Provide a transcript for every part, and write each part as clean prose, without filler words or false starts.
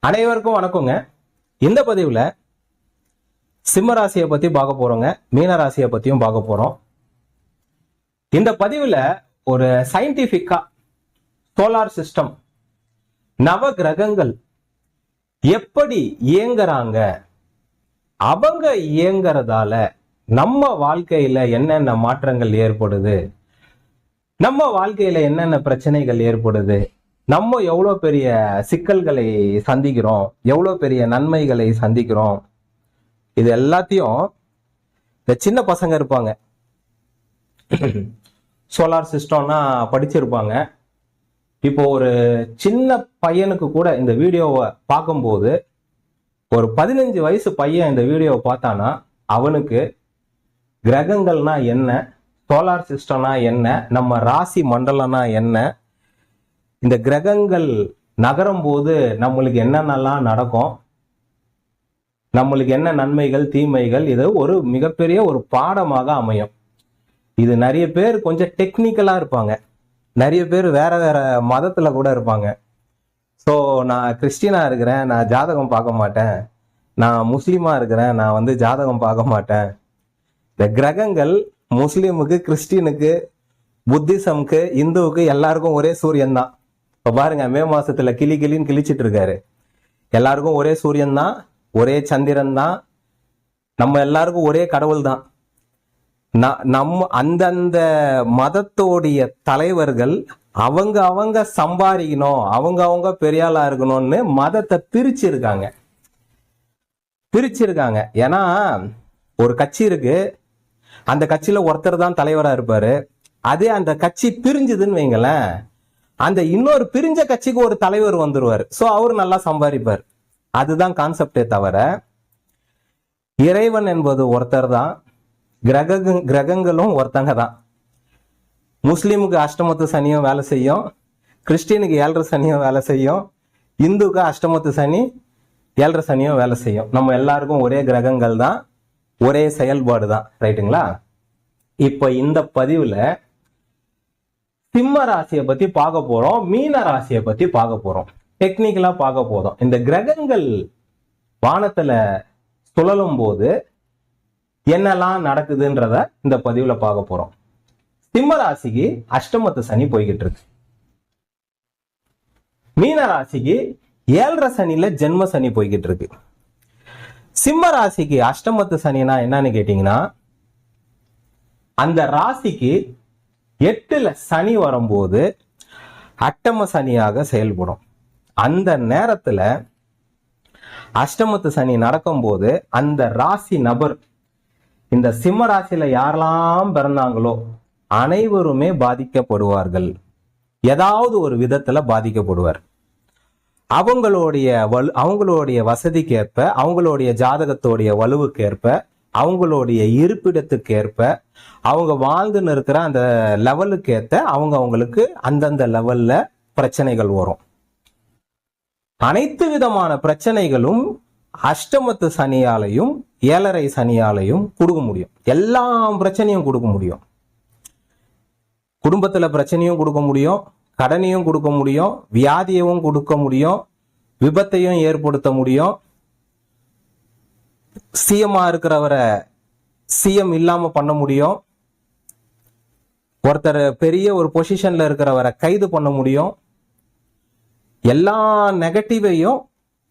அனைவருக்கும் வணக்கங்க. இந்த பதிவுல சிம்ம ராசியை பத்தி பார்க்க போறோங்க, மீன ராசியை பத்தியும் பார்க்க போறோம். இந்த பதிவுல ஒரு சயின்டிபிக்கா சோலார் சிஸ்டம், நவ கிரகங்கள் எப்படி இயங்குறாங்க, அவங்க இயங்குறதால நம்ம வாழ்க்கையில என்னென்ன மாற்றங்கள் ஏற்படுது, நம்ம வாழ்க்கையில என்னென்ன பிரச்சனைகள் ஏற்படுது, நம்ம எவ்வளோ பெரிய சிக்கல்களை சந்திக்கிறோம், எவ்வளோ பெரிய நன்மைகளை சந்திக்கிறோம், இது எல்லாத்தையும் இந்த சின்ன பசங்க இருப்பாங்க, சோலார் சிஸ்டம்னா படிச்சிருப்பாங்க. இப்போ ஒரு சின்ன பையனுக்கு கூட இந்த வீடியோவை பார்க்கும்போது, ஒரு 15 வயசு பையன் இந்த வீடியோவை பார்த்தானா அவனுக்கு கிரகங்கள்னா என்ன, சோலார் சிஸ்டம்னா என்ன, நம்ம ராசி மண்டலம்னா என்ன, இந்த கிரகங்கள் நகரும் போது நம்மளுக்கு என்னென்னலாம் நடக்கும், நம்மளுக்கு என்ன நன்மைகள் தீமைகள், இது ஒரு மிகப்பெரிய ஒரு பாடமாக அமையும். இது நிறைய பேர் கொஞ்சம் டெக்னிக்கலா இருப்பாங்க, நிறைய பேர் வேற வேற மதத்துல கூட இருப்பாங்க. ஸோ நான் கிறிஸ்டினா இருக்கிறேன், நான் ஜாதகம் பார்க்க மாட்டேன், நான் முஸ்லீமா இருக்கிறேன், நான் ஜாதகம் பார்க்க மாட்டேன். இந்த கிரகங்கள் முஸ்லீமுக்கு, கிறிஸ்டினுக்கு, புத்திசம்க்கு, இந்துவுக்கு எல்லாருக்கும் ஒரே சூரியன் தான். இப்போ பாருங்க, மே மாசத்துல கிளின்னு கிழிச்சிட்டு இருக்காரு. எல்லாருக்கும் ஒரே சூரியன் தான், ஒரே சந்திரன் தான், நம்ம எல்லாருக்கும் ஒரே கடவுள் தான். நம்ம அந்தந்த மதத்தோடைய தலைவர்கள் அவங்க சம்பாதிக்கணும், அவங்க பெரியாளா இருக்கணும்னு மதத்தை பிரிச்சிருக்காங்க. ஏன்னா ஒரு கட்சி இருக்கு, அந்த கட்சியில ஒருத்தர் தான் தலைவரா இருப்பாரு. அதே அந்த கட்சி பிரிஞ்சுதுன்னு வைங்களேன், அந்த இன்னொரு பிரிஞ்ச கட்சிக்கு ஒரு தலைவர் வந்துருவாரு. சோ அவரு நல்லா சம்பாதிப்பார். அதுதான் கான்செப்டே தவிர இறைவன் என்பது ஒருத்தர் தான், கிரகங்களும் ஒருத்தங்க தான். முஸ்லீமுக்கு அஷ்டமத்து சனியும் வேலை செய்யும், கிறிஸ்டினுக்கு 7.5 சனியும் வேலை செய்யும், இந்துக்கு அஷ்டமத்து சனி 7.5 சனியும் வேலை செய்யும். நம்ம எல்லாருக்கும் ஒரே கிரகங்கள் தான், ஒரே செயல்பாடு தான். ரைட்டுங்களா? இப்ப இந்த பதிவுல சிம்ம ராசியை பத்தி பார்க்க போறோம், மீன ராசியை பத்தி பார்க்க போறோம். டெக்னிக்கலா பார்க்க போதும். இந்த கிரகங்கள் வானத்துல சுழலும் போது என்னெல்லாம் நடக்குதுன்றத இந்த பதிவுல பார்க்க போறோம். சிம்ம ராசிக்கு அஷ்டமத்து சனி போய்கிட்டு இருக்கு. மீன ராசிக்கு 7.5 சனியில ஜென்ம சனி போய்கிட்டு இருக்கு. சிம்ம ராசிக்கு அஷ்டமத்து சனினா என்னன்னு கேட்டீங்கன்னா, அந்த ராசிக்கு 8ல சனி வரும்போது அட்டம சனியாக செயல்படும். அந்த நேரத்துல அஷ்டமத்து சனி நடக்கும்போது அந்த ராசி நபர், இந்த சிம்ம ராசியில யாரெல்லாம் பிறந்தாங்களோ அனைவருமே பாதிக்கப்படுவார்கள். ஏதாவது ஒரு விதத்துல பாதிக்கப்படுவார். அவங்களுடைய வசதிக்கேற்ப, அவங்களுடைய ஜாதகத்தோடைய வலுவுக்கேற்ப, அவங்களுடைய இருப்பிடத்துக்கேற்ப, அவங்க வாழ்ந்துன்னு இருக்கிற அந்த லெவலுக்கு ஏற்ற அவங்களுக்கு அந்தந்த லெவல்ல பிரச்சனைகள் வரும். அனைத்து விதமான பிரச்சனைகளும் அஷ்டமத்து சனியாலையும் 7.5 சனியாலையும் கொடுக்க முடியும். எல்லா பிரச்சனையும் கொடுக்க முடியும். குடும்பத்துல பிரச்சனையும் கொடுக்க முடியும், கடனையும் கொடுக்க முடியும், வியாதியையும் கொடுக்க முடியும், விபத்தையும் ஏற்படுத்த முடியும். சிஎம்மா இருக்கிறவரை சிஎம் இல்லாம பண்ண முடியும். ஒருத்தர் பெரிய ஒரு பொசிஷன்ல இருக்கிறவரை கைது பண்ண முடியும். எல்லா நெகட்டிவையும்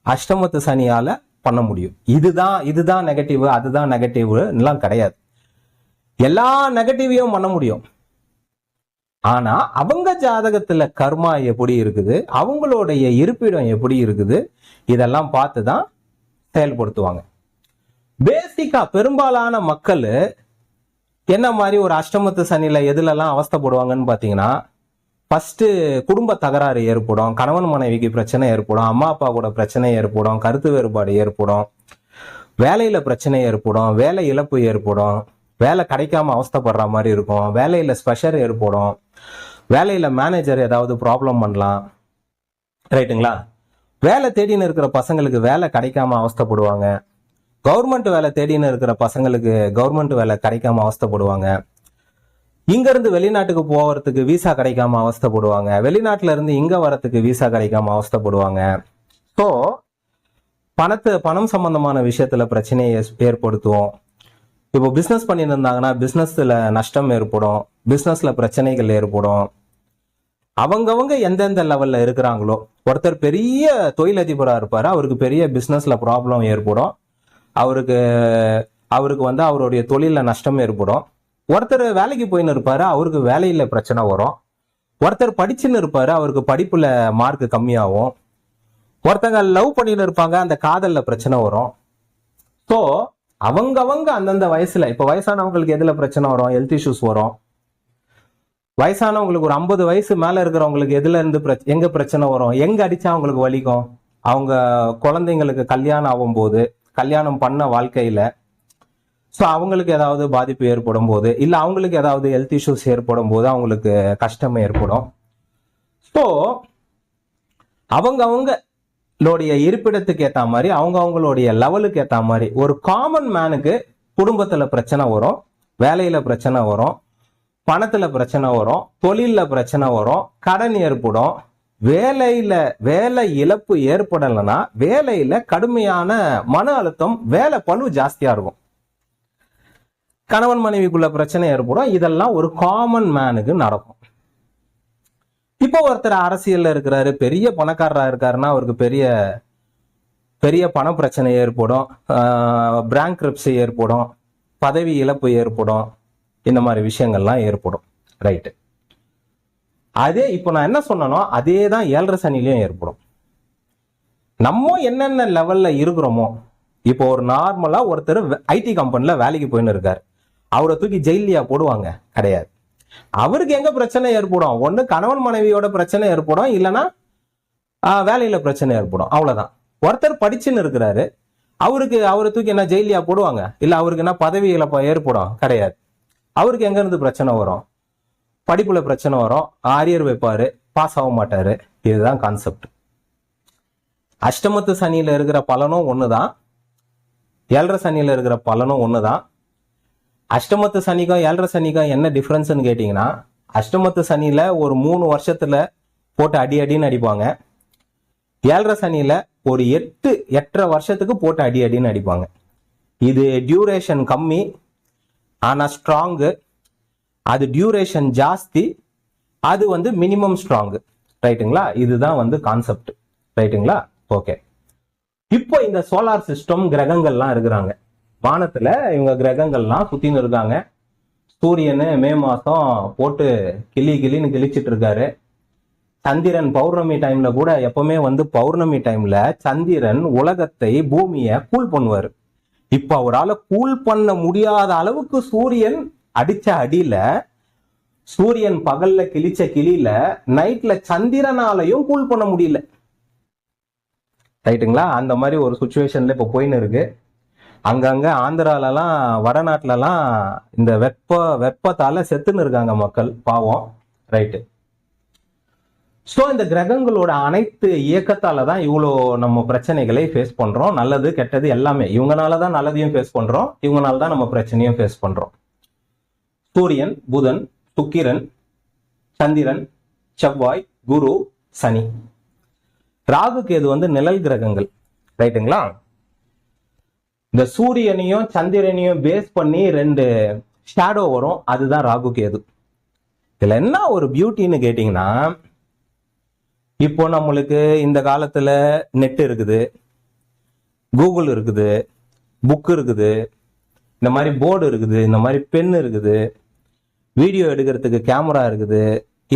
அஷ்டமத்து சனியால பண்ண முடியும். இதுதான் நெகட்டிவ், அதுதான் நெகட்டிவ் எல்லாம் கிடையாது. எல்லா நெகட்டிவையும் பண்ண முடியும். ஆனா அவங்க ஜாதகத்துல கர்மா எப்படி இருக்குது, அவங்களுடைய இருப்பிடம் எப்படி இருக்குது, இதெல்லாம் பார்த்துதான் செயல்படுத்துவாங்க. பேசிக்கா பெரும்பாலான மக்கள் என்ன மாதிரி ஒரு அஷ்டமத்து சனியில எதுலெல்லாம் அவஸ்தைப்படுவாங்கன்னு பாத்தீங்கன்னா, ஃபர்ஸ்ட் குடும்ப தகராறு ஏற்படும், கணவன் மனைவிக்கு பிரச்சனை ஏற்படும், அம்மா அப்பா கூட பிரச்சனை ஏற்படும், கருத்து வேறுபாடு ஏற்படும், வேலையில பிரச்சனை ஏற்படும், வேலை இழப்பு ஏற்படும், வேலை கிடைக்காம அவஸ்தைப்படுற மாதிரி இருக்கும், வேலையில ஸ்பெஷர் ஏற்படும், வேலையில மேனேஜர் ஏதாவது ப்ராப்ளம் பண்ணலாம். ரைட்டுங்களா? வேலை தேடின்னு இருக்கிற பசங்களுக்கு வேலை கிடைக்காம அவஸ்தைப்படுவாங்க. கவர்மெண்ட் வேலை தேடின்னு இருக்கிற பசங்களுக்கு கவர்மெண்ட் வேலை கிடைக்காம அவஸ்தைப்படுவாங்க. இங்க இருந்து வெளிநாட்டுக்கு போகிறதுக்கு விசா கிடைக்காம அவஸ்தைப்படுவாங்க. வெளிநாட்டுல இருந்து இங்க வரத்துக்கு விசா கிடைக்காம அவஸ்தைப்படுவாங்க. ஸோ பணம் சம்பந்தமான விஷயத்துல பிரச்சனையை ஏற்படுத்தும். இப்போ பிசினஸ் பண்ணிட்டு இருந்தாங்கன்னா பிசினஸ்ல நஷ்டம் ஏற்படும், பிசினஸ்ல பிரச்சனைகள் ஏற்படும். அவங்கவங்க எந்தெந்த லெவல்ல இருக்கிறாங்களோ, ஒருத்தர் பெரிய தொழிலதிபரா இருப்பாரு, அவருக்கு பெரிய பிசினஸ்ல ப்ராப்ளம் ஏற்படும், அவருக்கு வந்து அவருடைய தொழில நஷ்டம் ஏற்படும். ஒருத்தர் வேலைக்கு போயின்னு இருப்பாரு, அவருக்கு வேலையில பிரச்சனை வரும். ஒருத்தர் படிச்சுன்னு இருப்பாரு, அவருக்கு படிப்புல மார்க் கம்மியாகும். ஒருத்தங்க லவ் பண்ணிட்டு இருப்பாங்க, அந்த காதல்ல பிரச்சனை வரும். ஸோ அவங்கவங்க அந்தந்த வயசுல, இப்ப வயசானவங்களுக்கு எதுல பிரச்சனை வரும்? ஹெல்த் இஷ்யூஸ் வரும். வயசானவங்களுக்கு ஒரு 50 வயசு மேல இருக்கிறவங்களுக்கு எதுல இருந்து எங்க பிரச்சனை வரும்? எங்க அடிச்சா அவங்களுக்கு வலிக்கும்? அவங்க குழந்தைங்களுக்கு கல்யாணம் ஆகும் போது, கல்யாணம் பண்ண வாழ்க்கையில ஸோ அவங்களுக்கு ஏதாவது பாதிப்பு ஏற்படும் போது, இல்ல அவங்களுக்கு ஏதாவது ஹெல்த் இஷ்யூஸ் ஏற்படும் போது அவங்களுக்கு கஷ்டம் ஏற்படும். ஸோ அவங்களுடைய இருப்பிடத்துக்கு ஏத்த மாதிரி, அவங்களுடைய லெவலுக்கு ஏத்த மாதிரி, ஒரு காமன் மேனுக்கு குடும்பத்துல பிரச்சனை வரும், வேலையில பிரச்சனை வரும், பணத்துல பிரச்சனை வரும், தொழில பிரச்சனை வரும், கடன் ஏற்படும். வேலை இழப்பு ஏற்படலைன்னா வேலையில கடுமையான மன அழுத்தம், வேலை பளு ஜாஸ்தியா இருக்கும், கணவன் மனைவிக்குள்ள பிரச்சனை ஏற்படும். இதெல்லாம் ஒரு காமன் மேனுக்கு நடக்கும். இப்போ ஒருத்தர் அரசியல்ல இருக்கிறாரு, பெரிய பணக்காரரா இருக்காருன்னா அவருக்கு பெரிய பெரிய பண பிரச்சனை ஏற்படும், பேங்க்ரப்சி ஏற்படும், பதவி இழப்பு ஏற்படும், இந்த மாதிரி விஷயங்கள்லாம் ஏற்படும். ரைட்டு. அதே இப்போ நான் என்ன சொன்னனோ அதே தான் 7.5 சனிலையும் ஏற்படும். நம்ம என்னென்ன லெவல்ல இருக்கிறோமோ, இப்போ ஒரு நார்மலா ஒருத்தர் ஐடி கம்பெனில வேலைக்கு போயின்னு இருக்காரு, அவரை தூக்கி ஜெயிலியா போடுவாங்க? கிடையாது. அவருக்கு எங்க பிரச்சனை ஏற்படும்? ஒண்ணு கணவன் மனைவியோட பிரச்சனை ஏற்படும், இல்லைன்னா வேலையில பிரச்சனை ஏற்படும், அவ்வளவுதான். ஒருத்தர் படிச்சுன்னு இருக்கிறாரு, அவரை தூக்கி என்ன ஜெயிலியா போடுவாங்க? இல்ல அவருக்கு என்ன பதவி இழப்பா ஏற்படும்? கிடையாது. அவருக்கு எங்க இருந்து பிரச்சனை வரும்? படிப்புல பிரச்சனை வரும், அரியர் வைப்பாரு, பாஸ் ஆக மாட்டாரு. இதுதான் கான்செப்ட். அஷ்டமத்து சனியில இருக்கிற பலனும் ஒண்ணுதான், 7.5 சனியில இருக்கிற பலனும் ஒண்ணுதான். அஷ்டமத்து சனிக்கும் 7.5 சனிக்கும் என்ன டிஃபரன்ஸ்ன்னு கேட்டீங்கன்னா, அஷ்டமத்து சனியில ஒரு 3 வருஷத்துல போட்டு அடின்னு அடிப்பாங்க, 7.5 சனியில ஒரு 8.5 வருஷத்துக்கு போட்டு அடின்னு அடிப்பாங்க. இது டியூரேஷன் கம்மி, ஆனா ஸ்ட்ராங்கு. அது டியூரேஷன் ஜாஸ்தி, அது வந்து மினிமம் ஸ்ட்ராங். ரைட்டுங்களா? இதுதான் வந்து கான்செப்ட். ரைட்டுங்களா? ஓகே. இப்போ இந்த சோலார் சிஸ்டம் கிரகங்கள்லாம் இருக்கிறாங்க வானத்துல, இவங்க கிரகங்கள்லாம் சுத்தின்னு இருக்காங்க. சூரியனு மே மாசம் போட்டு கிளின்னு கிழிச்சிட்டு இருக்காரு. சந்திரன் பௌர்ணமி டைம்ல கூட, எப்பவுமே வந்து பௌர்ணமி டைம்ல சந்திரன் உலகத்தை, பூமியை கூல் பண்ணுவாரு. இப்ப அவரால் கூல் பண்ண முடியாத அளவுக்கு சூரியன் அடிச்ச அடியில, சூரியன் பகல்ல கிழிச்ச கிளியில நைட்ல சந்திரனாலையும் கூல் பண்ண முடியல. ரைட்டுங்களா? அந்த மாதிரி ஒரு சுச்சுவேஷன்ல இப்ப போயின்னு இருக்கு. அங்கங்க ஆந்திராலலாம், வடநாட்டுலலாம் இந்த வெப்பத்தால செத்துன்னு இருக்காங்க மக்கள், பாவம். ரைட்டு. ஸோ இந்த கிரகங்களோட அனைத்து இயக்கத்தால தான் இவ்வளோ நம்ம பிரச்சனைகளை ஃபேஸ் பண்றோம். நல்லது கெட்டது எல்லாமே இவங்கனால தான். நல்லதையும் ஃபேஸ் பண்றோம், இவங்கனால தான் நம்ம பிரச்சனையும் ஃபேஸ் பண்றோம். சூரியன், புதன், சுக்கிரன், சந்திரன், செவ்வாய், குரு, சனி. ராகு கேது வந்து நிழல் கிரகங்கள். ரைட்டுங்களா? இந்த சூரியனையும் சந்திரனையும் பேஸ் பண்ணி 2 ஷேடோ வரும், அதுதான் ராகு கேது. இதுல என்ன ஒரு பியூட்டின்னு கேட்டீங்கன்னா, இப்போ நம்மளுக்கு இந்த காலத்துல நெட் இருக்குது, கூகுள் இருக்குது, புக் இருக்குது, இந்த மாதிரி போர்டு இருக்குது, இந்த மாதிரி பென் இருக்குது, வீடியோ எடுக்கிறதுக்கு கேமரா இருக்குது,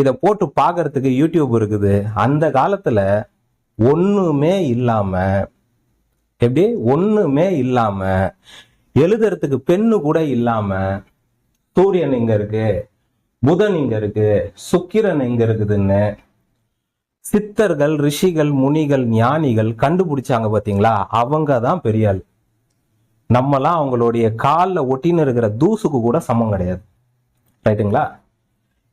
இதை போட்டு பார்க்கறதுக்கு யூடியூப் இருக்குது. அந்த காலத்துல ஒண்ணுமே இல்லாம, எப்படி ஒண்ணுமே இல்லாம, எழுதுறதுக்கு பெண்ணு கூட இல்லாம, சூரியன் இங்க இருக்கு, புதன் இங்க இருக்கு, சுக்கிரன் இங்க இருக்குதுன்னு சித்தர்கள், ரிஷிகள், முனிகள், ஞானிகள் கண்டுபிடிச்சாங்க பாத்தீங்களா? அவங்க தான் பெரிய ஆள். நம்மலாம் அவங்களுடைய காலில் ஒட்டின்னு இருக்கிற தூசுக்கு கூட சமம் கிடையாது. ரைட்டுங்களா?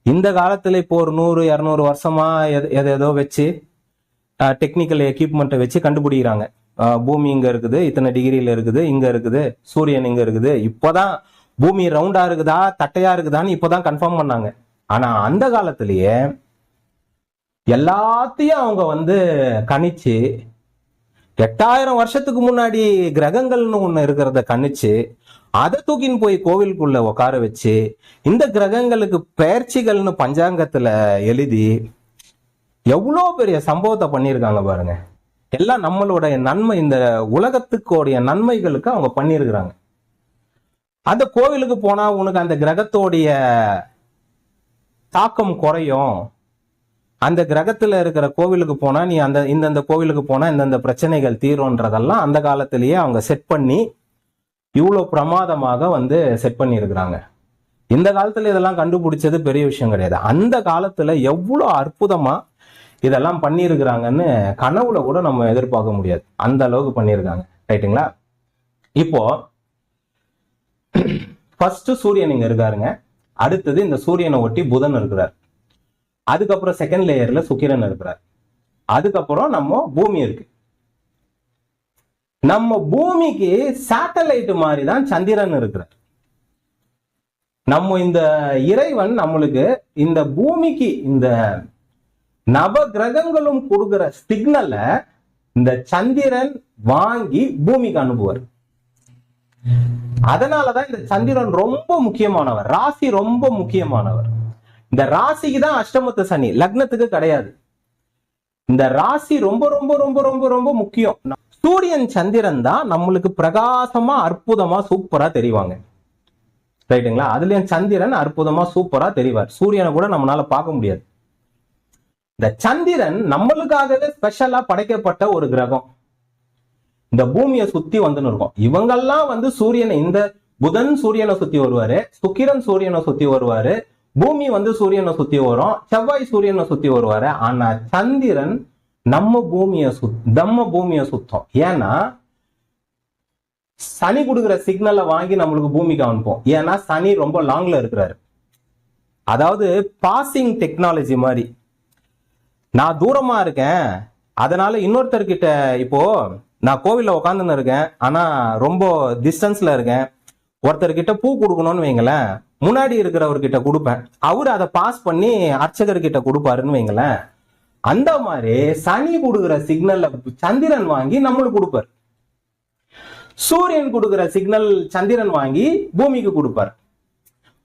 இந்த காலத்துல இப்போ ஒரு 100-200 வருஷமா எதோ வச்சு டெக்னிக்கல் எக்யூப்மெண்ட்டை வச்சு கண்டுபிடிக்கிறாங்க. பூமி இங்க இருக்குது, இத்தனை டிகிரியில இருக்குது, இங்க இருக்குது, சூரியன் இங்க இருக்குது. இப்போதான் பூமி ரவுண்டா இருக்குதா தட்டையா இருக்குதான்னு இப்போதான் கன்ஃபார்ம் பண்ணாங்க. ஆனா அந்த காலத்திலேயே எல்லாத்தையும் அவங்க வந்து கணிச்சு 8000 வருஷத்துக்கு முன்னாடி கிரகங்கள்னு ஒண்ணு இருக்கிறத கணிச்சு அதை தூக்கின்னு போய் கோவிலுக்குள்ள உட்கார வச்சு இந்த கிரகங்களுக்கு பெயர்ச்சிகள்னு பஞ்சாங்கத்துல எழுதி எவ்வளோ பெரிய சம்பவத்தை பண்ணியிருக்காங்க பாருங்க. எல்லாம் நம்மளுடைய நன்மை, இந்த உலகத்துக்குடைய நன்மைகளுக்கு அவங்க பண்ணியிருக்கிறாங்க. அந்த கோவிலுக்கு போனா உனக்கு அந்த கிரகத்தோடைய தாக்கம் குறையும், அந்த கிரகத்துல இருக்கிற கோவிலுக்கு போனா நீ இந்தந்த கோவிலுக்கு போனா இந்தந்த பிரச்சனைகள் தீரும்ன்றதெல்லாம் அந்த காலத்திலேயே அவங்க செட் பண்ணி இவ்வளவு பிரமாதமாக செட் பண்ணி இருக்கிறாங்க. இந்த காலத்துல இதெல்லாம் கண்டுபிடிச்சது பெரிய விஷயம் கிடையாது. அந்த காலத்துல எவ்வளவு அற்புதமா இதெல்லாம் பண்ணியிருக்கிறாங்கன்னு கனவுல கூட நம்ம எதிர்பார்க்க முடியாது, அந்த அளவுக்கு பண்ணியிருக்காங்க. ரைட்டுங்களா? இப்போ ஃபர்ஸ்ட் சூரியன் இங்க இருக்காருங்க. அடுத்தது இந்த சூரியனை ஒட்டி புதன் இருக்கிறார். அதுக்கப்புறம் செகண்ட் லேயர்ல சுக்கிரன் இருக்கிறார். அதுக்கப்புறம் நம்ம பூமி இருக்கு. நம்ம பூமிக்கு சேட்டலைட் மாதிரி தான் சந்திரன் இருக்கிறார். நம்ம இந்த இறைவன் நம்மளுக்கு இந்த பூமிக்கு இந்த நவ கிரகங்களும் கொடுக்கிற சிக்னலை இந்த சந்திரன் வாங்கி பூமிக்கு அனுப்புவார். அதனாலதான் இந்த சந்திரன் ரொம்ப முக்கியமானவர், ராசி ரொம்ப முக்கியமானவர். இந்த ராசிக்கு தான் அஷ்டமத்து சனி, லக்னத்துக்கு கிடையாது. இந்த ராசி ரொம்ப ரொம்ப ரொம்ப ரொம்ப ரொம்ப முக்கியம். சூரியன் சந்திரன் தான் நம்மளுக்கு பிரகாசமா அற்புதமா சூப்பரா தெரிவாங்க. ரைட்டுங்களா? அதுலயும் சந்திரன் அற்புதமா சூப்பரா தெரிவார். சூரியனை கூட நம்மளால பார்க்க முடியாது. இந்த சந்திரன் நம்மளுக்காகவே ஸ்பெஷலா படைக்கப்பட்ட ஒரு கிரகம். இந்த பூமியை சுத்தி வந்துன்னு இருக்கும். இவங்கெல்லாம் சூரியனை, இந்த புதன் சூரியனை சுத்தி வருவாரு, சுக்கிரன் சூரியனை சுத்தி வருவாரு, பூமி சூரியனை சுத்தி வரும், செவ்வாய் சூரியனை சுத்தி வருவாரு. ஆனா சந்திரன் நம்ம பூமியை சுத்தம். ஏன்னா சனி கொடுக்குற சிக்னலை வாங்கி நம்மளுக்கு பூமிக்கு அனுப்போம். ஏன்னா சனி ரொம்ப லாங்ல இருக்கிறாரு. அதாவது பாசிங் டெக்னாலஜி மாதிரி. நான் தூரமா இருக்கேன், அதனால இன்னொருத்தர்கிட்ட, இப்போ நான் கோவில்ல உட்காந்துன்னு இருக்கேன், ஆனா ரொம்ப டிஸ்டன்ஸ்ல இருக்கேன். ஒருத்தர்கிட்ட பூ கொடுக்கணும்னு வைங்களேன், முன்னாடி இருக்கிறவர்கிட்ட கொடுப்பேன், அவரு அதை பாஸ் பண்ணி அர்ச்சகர்கிட்ட கொடுப்பாருன்னு வைங்களேன். அந்த மாதிரி சனி கொடுக்குற சிக்னல்ல சந்திரன் வாங்கி நம்மளுக்கு கொடுப்பார். சூரியன் கொடுக்குற சிக்னல் சந்திரன் வாங்கி பூமிக்கு கொடுப்பார்.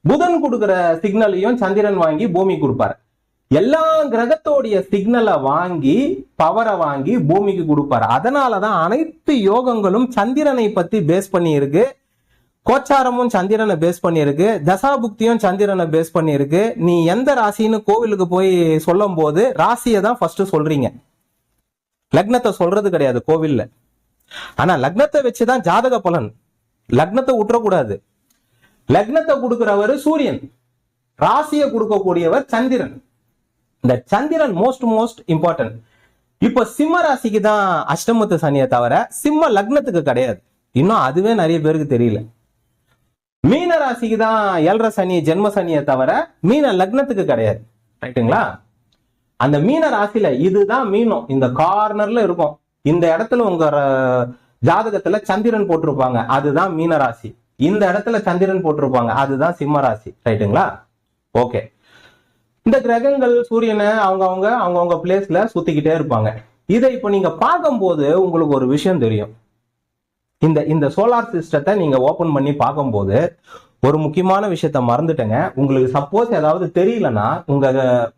புதன் கொடுக்குற சிக்னலையும் சந்திரன் வாங்கி பூமிக்கு கொடுப்பார். எல்லா கிரகத்தோடைய சிக்னலை வாங்கி, பவரை வாங்கி பூமிக்கு கொடுப்பார். அதனாலதான் அனைத்து யோகங்களும் சந்திரனை பத்தி பேஸ் பண்ணி இருக்கு. கோச்சாரமும் சந்திரனை பேஸ் பண்ணி இருக்கு, தசாபுக்தியும் சந்திரனை பேஸ் பண்ணி இருக்கு. நீ எந்த ராசின்னு கோவிலுக்கு போய் சொல்லும் போது ராசியை தான் ஃபர்ஸ்ட் சொல்றீங்க, லக்னத்தை சொல்றது கிடையாது கோவில்ல. ஆனா லக்னத்தை வச்சுதான் ஜாதக பலன். லக்னத்தை விட்டுறக்கூடாது. லக்னத்தை கொடுக்கிறவர் சூரியன், ராசியை கொடுக்கக்கூடியவர் சந்திரன். இந்த சந்திரன் மோஸ்ட் இம்பார்ட்டன்ட். இப்ப சிம்ம ராசிக்கு தான் அஷ்டமத்து சனியை தவிர சிம்ம லக்னத்துக்கு கிடையாது. இன்னும் அதுவே நிறைய பேருக்கு தெரியல. மீன ராசிக்கு தான் 7.5 சனி, ஜென்ம சனியை தவிர மீன லக்னத்துக்கு கிடையாது. ரைட்டுங்களா? அந்த மீன ராசியில இதுதான் மீனம், இந்த கார்னர்ல இருக்கும். இந்த இடத்துல உங்க ஜாதகத்துல சந்திரன் போட்டிருப்பாங்க, அதுதான் மீன ராசி. இந்த இடத்துல சந்திரன் போட்டிருப்பாங்க, அதுதான் சிம்ம ராசி. ரைட்டுங்களா? ஓகே. இந்த கிரகங்கள் சூரியனை அவங்கவுங்க பிளேஸ்ல சுத்திக்கிட்டே இருப்பாங்க. இதை இப்ப நீங்க பார்க்கும்போது உங்களுக்கு ஒரு விஷயம் தெரியும். இந்த சோலார் சிஸ்டத்தை நீங்க ஓபன் பண்ணி பார்க்கும்போது ஒரு முக்கியமான விஷயத்த மறந்துட்டேங்க. உங்களுக்கு சப்போஸ் ஏதாவது தெரியலன்னா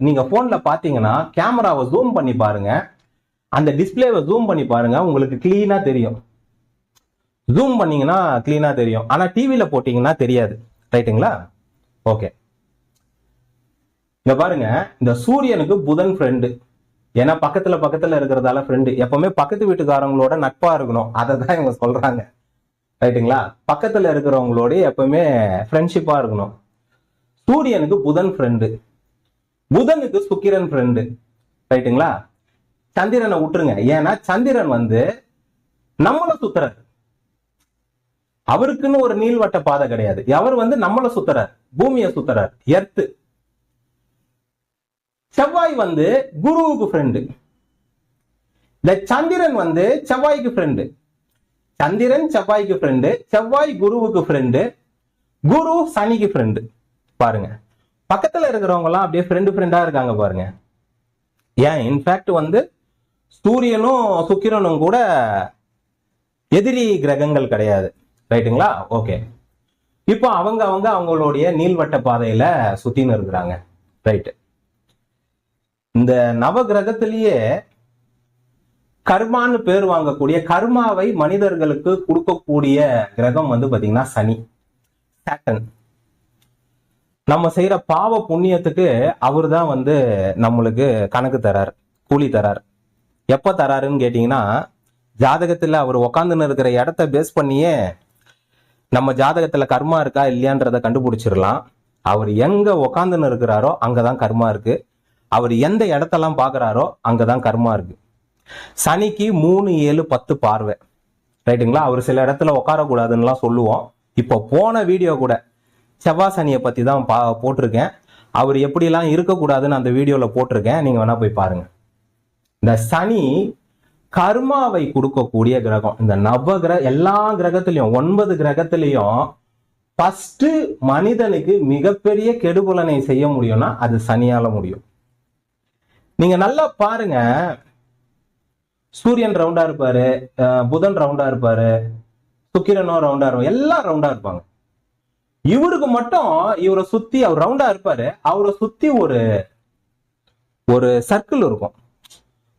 நீங்க போன்ல பாத்தீங்கன்னா கேமராவை ஜூம் பண்ணி பாருங்க, அந்த டிஸ்பிளேவை ஜூம் பண்ணி பாருங்க, உங்களுக்கு கிளீனா தெரியும். ஜூம் பண்ணீங்கன்னா கிளீனா தெரியும், ஆனா டிவில போட்டீங்கன்னா தெரியாது. ரைட்டுங்களா? ஓகே. இங்க பாருங்க, இந்த சூரியனுக்கு புதன் ஃப்ரெண்டு. ஏன்னா பக்கத்துல இருக்கிறதால ஃப்ரெண்டு. எப்பவுமே பக்கத்து வீட்டுக்காரங்களோட நட்பா இருக்கணும், அதை தான் இவங்க சொல்றாங்க. ரைட்டுங்களா? பக்கத்துல இருக்கிறவங்களோட எப்பவுமே ஃப்ரெண்ட்ஷிப்பா இருக்கணும். சூரியனுக்கு புதன் ஃப்ரெண்டு, புதனுக்கு சுக்கிரன் ஃப்ரெண்டு. ரைட்டுங்களா? சந்திரனை விட்டுருங்க, ஏன்னா சந்திரன் நம்மள சுத்துறாரு. அவருக்குன்னு ஒரு நீள்வட்ட பாதை கிடையாது. அவர் நம்மள சுத்துறார், பூமியை சுத்துறார், எர்த்து. செவ்வாய் குருவுக்கு ஃப்ரெண்டு. இந்த சந்திரன் செவ்வாய்க்கு ஃப்ரெண்டு. சந்திரன் செவ்வாய்க்கு ஃப்ரெண்டு, செவ்வாய் குருவுக்கு ஃப்ரெண்டு, குரு சனிக்கு ஃப்ரெண்டு. பாருங்க, பக்கத்துல இருக்கிறவங்க எல்லாம் அப்படியே ஃப்ரெண்டா இருக்காங்க பாருங்க. ஏன் இன்ஃபேக்ட் சூரியனும் சுக்கிரனும் கூட எதிரி கிரகங்கள் கிடையாது. ரைட்டுங்களா? ஓகே. இப்போ அவங்களுடைய நீள்வட்ட பாதையில சுத்தின்னு இருக்கிறாங்க. ரைட்டு. இந்த நவ கிரகத்திலேயே கர்மான்னு பேர் வாங்கக்கூடிய, கர்மாவை மனிதர்களுக்கு கொடுக்கக்கூடிய கிரகம் வந்து பாத்தீங்கன்னா சனி, சாட்டன். நம்ம செய்யற பாவ புண்ணியத்துக்கு அவர் தான் வந்து நம்மளுக்கு கணக்கு தரார், கூலி தரார். எப்ப தராருன்னு கேட்டீங்கன்னா, ஜாதகத்துல அவர் உக்காந்துன்னு இருக்கிற இடத்த பேஸ் பண்ணியே நம்ம ஜாதகத்துல கர்மா இருக்கா இல்லையான்றத கண்டுபிடிச்சிடலாம். அவர் எங்க உக்காந்துன்னு இருக்கிறாரோ அங்கதான் கர்மா இருக்கு. அவர் எந்த இடத்தெல்லாம் பாக்குறாரோ அங்கதான் கர்மா இருக்கு. சனிக்கு 3, 7, 10 பார்வை. ரைட்டுங்களா? அவர் சில இடத்துல உட்காரக்கூடாதுன்னுலாம் சொல்லுவோம். இப்போ போன வீடியோ கூட செவ்வாய் சனியை பத்தி தான் போட்டிருக்கேன். அவர் எப்படிலாம் இருக்கக்கூடாதுன்னு அந்த வீடியோல போட்டிருக்கேன். நீங்க வேணா போய் பாருங்க. இந்த சனி கர்மாவை கொடுக்கக்கூடிய கிரகம். இந்த எல்லா கிரகத்திலையும் 9 கிரகத்திலையும் ஃபர்ஸ்ட் மனிதனுக்கு மிகப்பெரிய கெடுபலனை செய்ய முடியும்னா அது சனியால முடியும். நீங்க நல்லா பாருங்க, சூரியன் ரவுண்டா இருப்பாரு, புதன் ரவுண்டா இருப்பாரு, சுக்கிரனும் ரவுண்டா இருப்பாரு, எல்லாம் ரவுண்டா இருப்பாங்க. இவருக்கு மட்டும் இவரை சுத்தி, அவர் ரவுண்டா இருப்பாரு, அவரை சுத்தி ஒரு சர்க்கிள் இருக்கும்,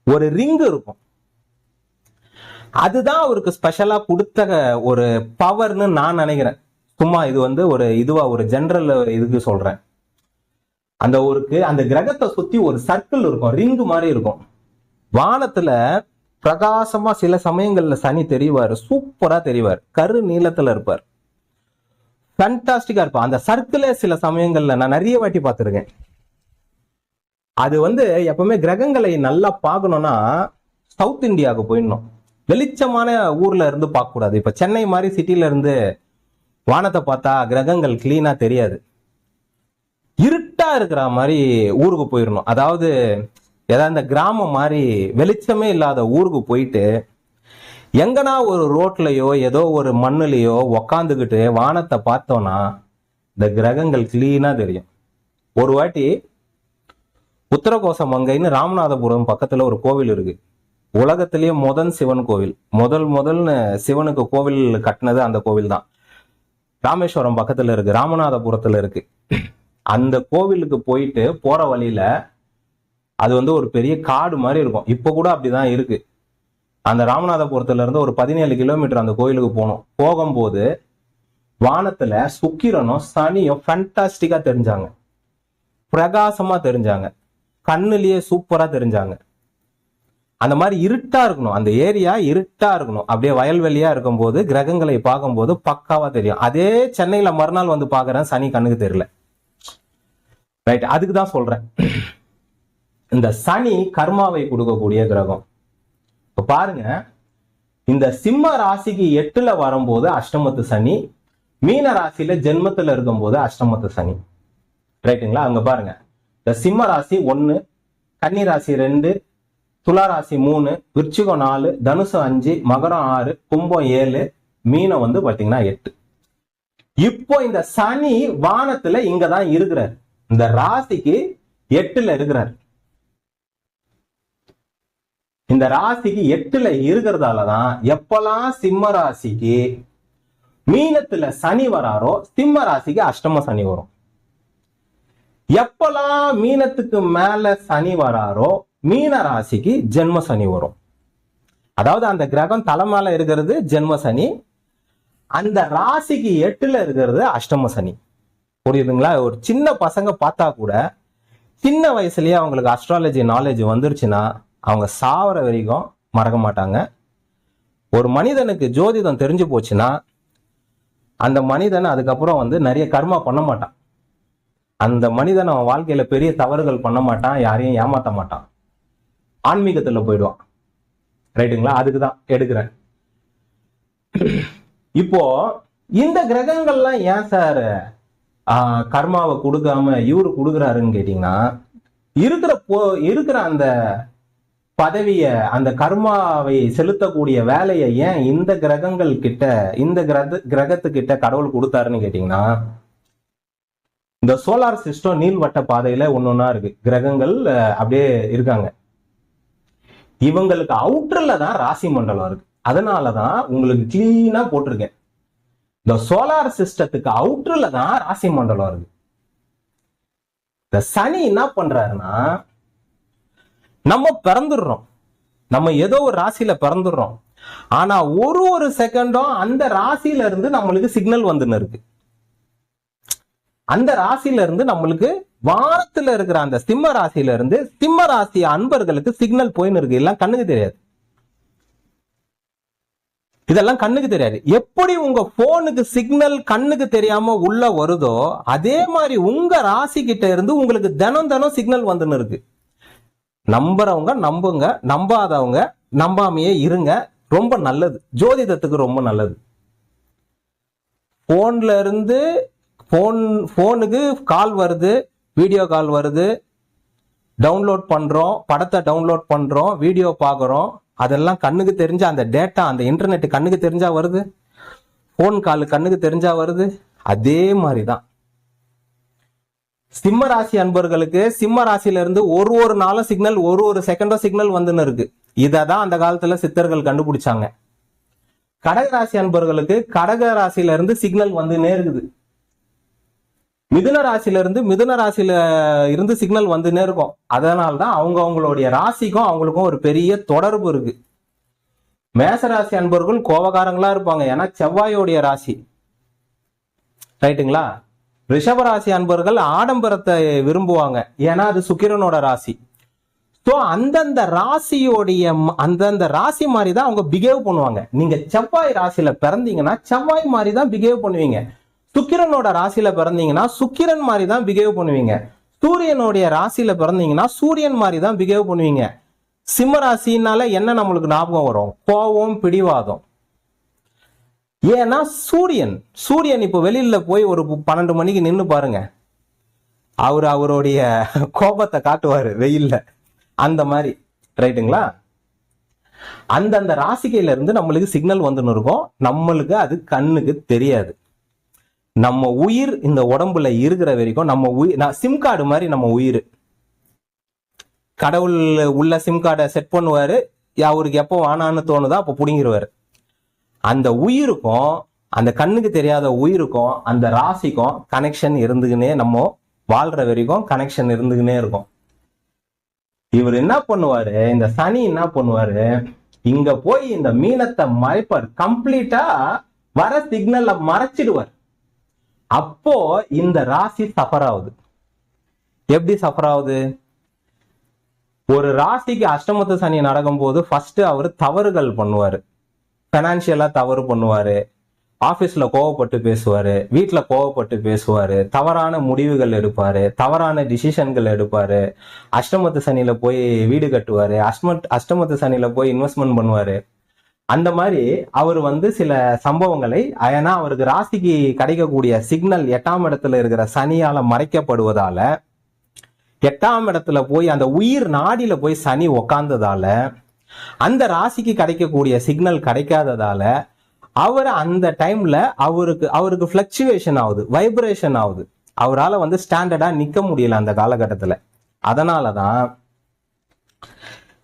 ஒரு ரிங் இருக்கும். அதுதான் அவருக்கு ஸ்பெஷலா கொடுத்த ஒரு பவர்னு நான் நினைக்கிறேன். சும்மா இது வந்து ஒரு ஜெனரல் இதுக்கு சொல்றேன். அந்த கிரகத்தை சுத்தி ஒரு சர்க்கிள் இருக்கும், ரிங் மாதிரி இருக்கும். வானத்துல பிரகாசமா சில சமயங்கள்ல சனி தெரிவாரு, சூப்பரா தெரிவார், கரு நீளத்துல இருப்பார், ஃபேண்டாஸ்டிக்கா இருப்பார். அந்த சர்க்கிளே சில சமயங்கள்ல நான் நிறைய வாட்டி பார்த்திருக்கேன். அது வந்து எப்பவுமே கிரகங்களை நல்லா பார்க்கணும்னா சவுத் இந்தியாவுக்கு போயிடணும். வெளிச்சமான ஊர்ல இருந்து பார்க்க கூடாது. இப்ப சென்னை மாதிரி சிட்டில இருந்து வானத்தை பார்த்தா கிரகங்கள் கிளீனா தெரியாது. இருட்டா இருக்கிற மாதிரி ஊருக்கு போயிடணும். அதாவது ஏதாவது இந்த கிராமம் மாதிரி வெளிச்சமே இல்லாத ஊருக்கு போயிட்டு எங்கன்னா ஒரு ரோட்லயோ ஏதோ ஒரு மண்ணுலயோ உக்காந்துக்கிட்டு வானத்தை பார்த்தோம்னா இந்த கிரகங்கள் கிளீனா தெரியும். ஒரு வாட்டி உத்தரகோசமங்கைன்னு ராமநாதபுரம் பக்கத்துல ஒரு கோவில் இருக்கு. உலகத்திலேயே முதல் சிவன் கோவில், முதல்னு சிவனுக்கு கோவில் கட்டினது அந்த கோவில் தான். ராமேஸ்வரம் பக்கத்துல இருக்கு, ராமநாதபுரத்துல இருக்கு. அந்த கோவிலுக்கு போயிட்டு போற வழியில அது வந்து ஒரு பெரிய காடு மாதிரி இருக்கும். இப்ப கூட அப்படிதான் இருக்கு. அந்த ராமநாதபுரத்துல இருந்து ஒரு 17 கிலோமீட்டர் அந்த கோயிலுக்கு போகணும். போகும்போது வானத்துல சுக்கிரனும் சனியும் ஃபேண்டாஸ்டிக்கா தெரிஞ்சாங்க, பிரகாசமா தெரிஞ்சாங்க, கண்ணுலயே சூப்பரா தெரிஞ்சாங்க. அந்த மாதிரி இருட்டா இருக்கணும், அந்த ஏரியா இருட்டா இருக்கணும். அப்படியே வயல்வெளியா இருக்கும் போது கிரகங்களை பார்க்கும்போது பக்காவா தெரியும். அதே சென்னையில மறுநாள் வந்து பாக்குறேன், சனி கண்ணுக்கு தெரியல. ரைட், அதுக்கு தான் சொல்றேன். இந்த சனி கர்மாவை கொடுக்கக்கூடிய கிரகம். இப்ப பாருங்க, இந்த சிம்ம ராசிக்கு 8ல வரும்போது அஷ்டமத்து சனி, மீன ராசியில ஜென்மத்துல இருக்கும் போது அஷ்டமத்து சனி. ரைட்டுங்களா? அங்க பாருங்க, இந்த சிம்ம ராசி 1, கன்னி ராசி 2, துலா ராசி 3, விருச்சிகம் 4, தனுசு 5, மகரம் 6, கும்பம் 7, மீனம் வந்து பாத்தீங்கன்னா 8. இப்போ இந்த சனி வானத்துல இங்கதான் இருக்கிறார். இந்த ராசிக்கு 8ல இருக்கிறார். இந்த ராசிக்கு 8ல இருக்கிறதாலதான் எப்பெல்லாம் சிம்ம ராசிக்கு மீனத்துல சனி வராரோ சிம்ம ராசிக்கு அஷ்டம சனி வரும். எப்பெல்லாம் மீனத்துக்கு மேல சனி வராரோ மீன ராசிக்கு ஜென்ம சனி வரும். அதாவது அந்த கிரகம் தலை மேல இருக்கிறது ஜென்ம சனி, அந்த ராசிக்கு 8ல இருக்கிறது அஷ்டம சனி. புரியுதுங்களா? ஒரு சின்ன பசங்க பார்த்தா கூட சின்ன வயசுலயே அவங்களுக்கு அஸ்ட்ராலஜி நாலேஜ் வந்துருச்சுன்னா அவங்க சாவர வரைக்கும் மறக்க மாட்டாங்க. ஒரு மனிதனுக்கு ஜோதிடம் தெரிஞ்சு போச்சுன்னா அந்த மனிதன் அதுக்கப்புறம் வந்து நிறைய கர்மா பண்ண மாட்டான். அந்த மனிதன் அவன் வாழ்க்கையில பெரிய தவறுகள் பண்ண மாட்டான், யாரையும் ஏமாத்த மாட்டான், ஆன்மீகத்துல போயிடுவான். ரைட்டுங்களா? அதுக்குதான் எடுக்கிறேன். இப்போ இந்த கிரகங்கள்லாம் ஏன் சார் கர்மாவை கொடுக்காம இவரு கொடுக்குறாருன்னு கேட்டீங்கன்னா, இருக்கிற அந்த பதவிய, அந்த கர்மாவை செலுத்தக்கூடிய வேலையை ஏன் இந்த கிரகங்கள் கிட்ட, இந்த கிரகத்துக்கிட்ட கடவுள் கொடுத்தாருன்னு கேட்டீங்கன்னா, இந்த சோலார் சிஸ்டம் நீள்வட்ட பாதையில ஒன்னொன்னா இருக்கு, கிரகங்கள் அப்படியே இருக்காங்க. இவங்களுக்கு அவுட்டர்ல தான் ராசி மண்டலம் இருக்கு. அதனாலதான் உங்களுக்கு கிளீனா போட்டிருக்கேன். இந்த சோலார் சிஸ்டத்துக்கு அவுட்டர்ல தான் ராசி மண்டலம் இருக்கு. இந்த சனி என்ன பண்றாருன்னா, நம்ம பிறந்துடுறோம், நம்ம ஏதோ ஒரு ராசியில பிறந்துடுறோம். ஆனா ஒரு செகண்டும் அந்த ராசியில இருந்து நம்மளுக்கு சிக்னல் வந்துன்னு இருக்கு. அந்த ராசியில இருந்து நம்மளுக்கு வானத்துல இருக்கிற அந்த சிம்ம ராசியில இருந்து சிம்ம ராசி அன்பர்களுக்கு சிக்னல் போயின்னு இருக்கு. எல்லாம் கண்ணுக்கு தெரியாது, இதெல்லாம் கண்ணுக்கு தெரியாது. எப்படி உங்க போனுக்கு சிக்னல் கண்ணுக்கு தெரியாம உள்ள வருதோ அதே மாதிரி உங்க ராசி கிட்ட இருந்து உங்களுக்கு தினம் தினம் சிக்னல் வந்துன்னு இருக்கு. நம்புறவங்க நம்புங்க, நம்பாதவங்க நம்பாமையே இருங்க. ரொம்ப நல்லது, ஜோதிடத்துக்கு ரொம்ப நல்லது. போன்ல இருந்து போனுக்கு கால் வருது, வீடியோ கால் வருது, டவுன்லோட் பண்றோம், படத்தை டவுன்லோட் பண்றோம், வீடியோ பார்க்குறோம். அதெல்லாம் கண்ணுக்கு தெரிஞ்சா, அந்த டேட்டா அந்த இன்டர்நெட் கண்ணுக்கு தெரிஞ்சா வருது, போன் கால் கண்ணுக்கு தெரிஞ்சா வருது. அதே மாதிரிதான் சிம்ம ராசி அன்பர்களுக்கு சிம்ம ராசியில இருந்து ஒரு நாளும் சிக்னல், ஒரு செகண்டும் சிக்னல் வந்துன்னு இருக்கு. இததான் அந்த காலத்துல சித்தர்கள் கண்டுபிடிச்சாங்க. கடகராசி அன்பர்களுக்கு கடக ராசியில இருந்து சிக்னல் வந்துன்னே இருக்குது. மிதுன ராசியில இருந்து சிக்னல் வந்துன்னே இருக்கும். அதனால்தான் அவங்களுடைய ராசிக்கும் அவங்களுக்கும் ஒரு பெரிய தொடர்பு இருக்கு. மேசராசி அன்பர்கள் கோபக்காரங்களா இருப்பாங்க, ஏன்னா செவ்வாயோடைய ராசி, ரைட்டுங்களா? ரிஷபராசி அன்பர்கள் ஆடம்பரத்தை விரும்புவாங்க, ஏன்னா அது சுக்கிரனோட ராசி. ஸோ அந்தந்த ராசி மாதிரி தான் அவங்க பிஹேவ் பண்ணுவாங்க. நீங்க செவ்வாய் ராசியில பிறந்தீங்கன்னா செவ்வாய் மாதிரி தான் பிஹேவ் பண்ணுவீங்க. சுக்கிரனோட ராசியில பிறந்தீங்கன்னா சுக்கிரன் மாதிரி தான் பிஹேவ் பண்ணுவீங்க. சூரியனுடைய ராசியில பிறந்தீங்கன்னா சூரியன் மாதிரி தான் பிஹேவ் பண்ணுவீங்க. சிம்ம ராசினால என்ன நம்மளுக்கு ஞாபகம் வரும்? கோபம், பிடிவாதம். ஏன்னா சூரியன் இப்ப வெளியில போய் ஒரு 12 மணிக்கு நின்று பாருங்க, அவருடைய கோபத்தை காட்டுவாரு வெயில்ல, அந்த மாதிரி, ரைட்டுங்களா? அந்தந்த ராசிகையில இருந்து நம்மளுக்கு சிக்னல் வந்துன்னு இருக்கும். நம்மளுக்கு அது கண்ணுக்கு தெரியாது. நம்ம உயிர் இந்த உடம்புல இருக்கிற வரைக்கும் நம்ம உயிர் சிம் கார்டு மாதிரி. நம்ம உயிர் கடவுள் உள்ள சிம் கார்டை செட் பண்ணுவாரு, அவருக்கு எப்போ வானான்னு தோணுதோ அப்போ புடுங்கிடுவாரு. அந்த உயிருக்கும் அந்த கண்ணுக்கு தெரியாத உயிருக்கும் அந்த ராசிக்கும் கனெக்ஷன் இருந்துக்குன்னே, நம்ம வாழ்ற வரைக்கும் கனெக்ஷன் இருந்துக்குன்னே இருக்கும். இவர் என்ன பண்ணுவாரு, இந்த சனி என்ன பண்ணுவாரு, இங்க போய் இந்த மீனத்தை மறைப்பார், கம்ப்ளீட்டா வர சிக்னல்ல மறைச்சிடுவார். அப்போ இந்த ராசி சஃபர் ஆகுது. எப்படி சஃபர் ஆகுது? ஒரு ராசிக்கு அஷ்டமத்து சனி நடக்கும் போது ஃபர்ஸ்ட் அவர் தவறுகள் பண்ணுவாரு, பைனான்சியலா தவறு பண்ணுவாரு, ஆபீஸ்ல கோவப்பட்டு பேசுவாரு, வீட்டுல கோவப்பட்டு பேசுவாரு, தவறான முடிவுகள் எடுப்பாரு, தவறான டிசிஷன்கள் எடுப்பாரு. அஷ்டமத்து சனியில போய் வீடு கட்டுவாரு, அஷ்டமத்து சனியில போய் இன்வெஸ்ட்மெண்ட் பண்ணுவாரு. அந்த மாதிரி அவர் சில சம்பவங்களை, ஏன்னா அவருக்கு ராசிக்கு கிடைக்கக்கூடிய சிக்னல் 8ஆம் இடத்துல இருக்கிற சனியால மறைக்கப்படுவதால, 8ஆம் இடத்துல போய் அந்த உயிர் நாடியில போய் சனி உக்காந்ததால, அந்த ராசிக்கு கிடைக்கக்கூடிய சிக்னல் கிடைக்காததால அவர் அந்த டைம்ல அவருக்கு பிளக்சுவேஷன் ஆகுது, வைப்ரேஷன் ஆகுது. அவரால் ஸ்டாண்டர்டா நிக்க முடியல அந்த காலகட்டத்துல. அதனாலதான்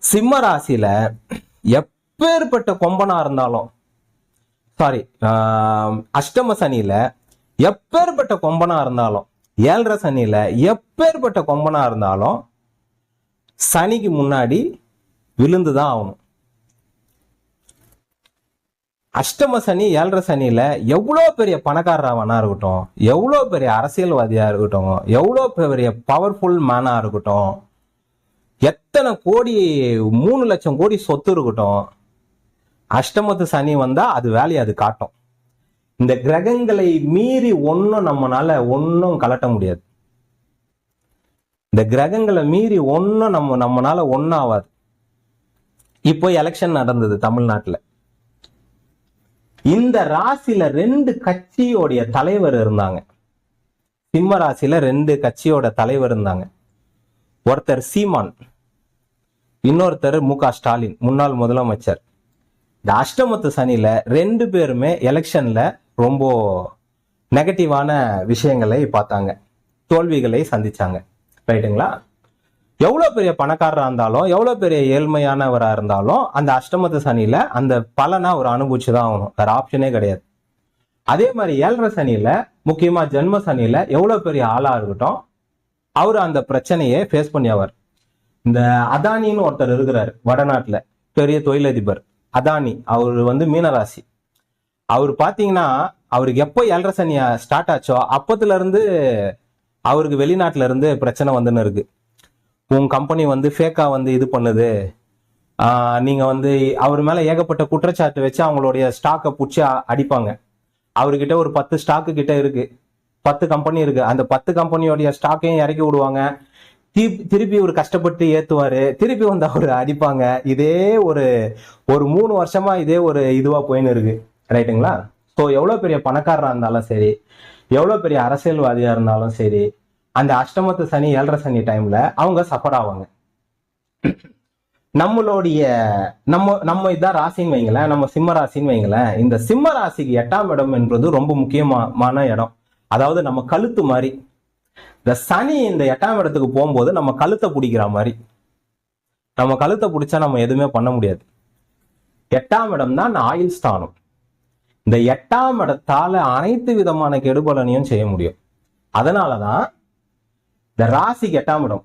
சிம்ம ராசியில எப்பேற்பட்ட கொம்பனா இருந்தாலும், அஷ்டம சனியில எப்பேற்பட்ட கொம்பனா இருந்தாலும், 7.5 சனியில எப்பேற்பட்ட கொம்பனா இருந்தாலும் சனிக்கு முன்னாடி விழுந்துதான் ஆகணும். அஷ்டம சனி 7.5 சனியில எவ்வளவு பெரிய பணக்காரராவனா இருக்கட்டும், எவ்வளவு பெரிய அரசியல்வாதியா இருக்கட்டும், எவ்வளவு பெரிய பவர்ஃபுல் மேனா இருக்கட்டும், எத்தனை கோடி 3 லட்சம் கோடி சொத்து இருக்கட்டும், அஷ்டமத்து சனி வந்தா அது வேலையை அது காட்டும். இந்த கிரகங்களை மீறி நம்மனால ஒன்னும் கலட்ட முடியாது. இந்த கிரகங்களை மீறி நம்மனால ஒன்னும் ஆகாது. இப்போ எலெக்ஷன் நடந்தது தமிழ்நாட்டுல. இந்த ராசியில 2 கட்சியோடைய தலைவர் இருந்தாங்க. சிம்ம ராசியில 2 கட்சியோட தலைவர் இருந்தாங்க. ஒருத்தர் சீமான், இன்னொருத்தர் மு.க. ஸ்டாலின், முன்னாள் முதலமைச்சர். இந்த அஷ்டமத்து சனியில 2 பேருமே எலெக்ஷன்ல ரொம்ப நெகட்டிவான விஷயங்களை பார்த்தாங்க, தோல்விகளை சந்திச்சாங்க, ரைட்டுங்களா? எவ்வளவு பெரிய பணக்காரரா இருந்தாலும் எவ்வளவு பெரிய ஏழ்மையானவரா இருந்தாலும் அந்த அஷ்டமத்து சனியில அந்த பலனை அவர் அனுபவிச்சுதான் ஆகணும், வேற ஆப்ஷனே கிடையாது. அதே மாதிரி 7.5 சனியில, முக்கியமா ஜென்ம சனியில எவ்வளவு பெரிய ஆளா இருக்கட்டும் அவரு அந்த பிரச்சனையை ஃபேஸ் பண்ணி ஆவார். இந்த அதானின்னு ஒருத்தர் இருக்கிறாரு வடநாட்டுல, பெரிய தொழிலதிபர் அதானி. அவர் வந்து மீனராசி. அவர் பாத்தீங்கன்னா அவருக்கு எப்போ 7.5 சனி ஸ்டார்ட் ஆச்சோ அப்பத்துல இருந்து அவருக்கு வெளிநாட்டுல இருந்து பிரச்சனை வந்துன்னு இருக்கு. உங்க கம்பெனி வந்து ஃபேக்கா வந்து இது பண்ணுது, நீங்க வந்து அவர் மேல ஏகப்பட்ட குற்றச்சாட்டு வச்சு அவங்களுடைய ஸ்டாக்கை பிடிச்சி அடிப்பாங்க. அவர்கிட்ட ஒரு 10 ஸ்டாக்கு கிட்ட இருக்கு, 10 கம்பெனி இருக்கு. அந்த 10 கம்பெனியோடைய ஸ்டாக்கையும் இறக்கி விடுவாங்க. திருப்பி ஒரு கஷ்டப்பட்டு ஏத்துவாரு, திருப்பி வந்து அவரு அடிப்பாங்க. இதே ஒரு 3 வருஷமா இதே ஒரு இதுவா போயின்னு இருக்கு, ரைட்டுங்களா? ஸோ எவ்வளவு பெரிய பணக்காரரா இருந்தாலும் சரி, எவ்வளவு பெரிய அரசியல்வாதியா இருந்தாலும் சரி, அந்த அஷ்டமத்து சனி 7.5 சனி டைம்ல அவங்க சஃபர் ஆவாங்க. நம்மளுடைய நம்ம இதான் ராசின்னு வைங்களேன், நம்ம சிம்ம ராசின்னு வைங்களேன். இந்த சிம்ம ராசிக்கு 8ஆம் இடம் என்பது ரொம்ப முக்கியமான இடம். அதாவது நம்ம கழுத்து மாதிரி. இந்த சனி இந்த 8ஆம் இடத்துக்கு போகும்போது நம்ம கழுத்தை பிடிக்கிற மாதிரி. நம்ம கழுத்தை பிடிச்சா நம்ம எதுவுமே பண்ண முடியாது. 8ஆம் இடம் தான் ஆயுள் ஸ்தானம். இந்த 8ஆம் இடத்தால அனைத்து விதமான கெடுபலனையும் செய்ய முடியும். அதனாலதான் இந்த ராசிக்கு 8ஆம் இடம்.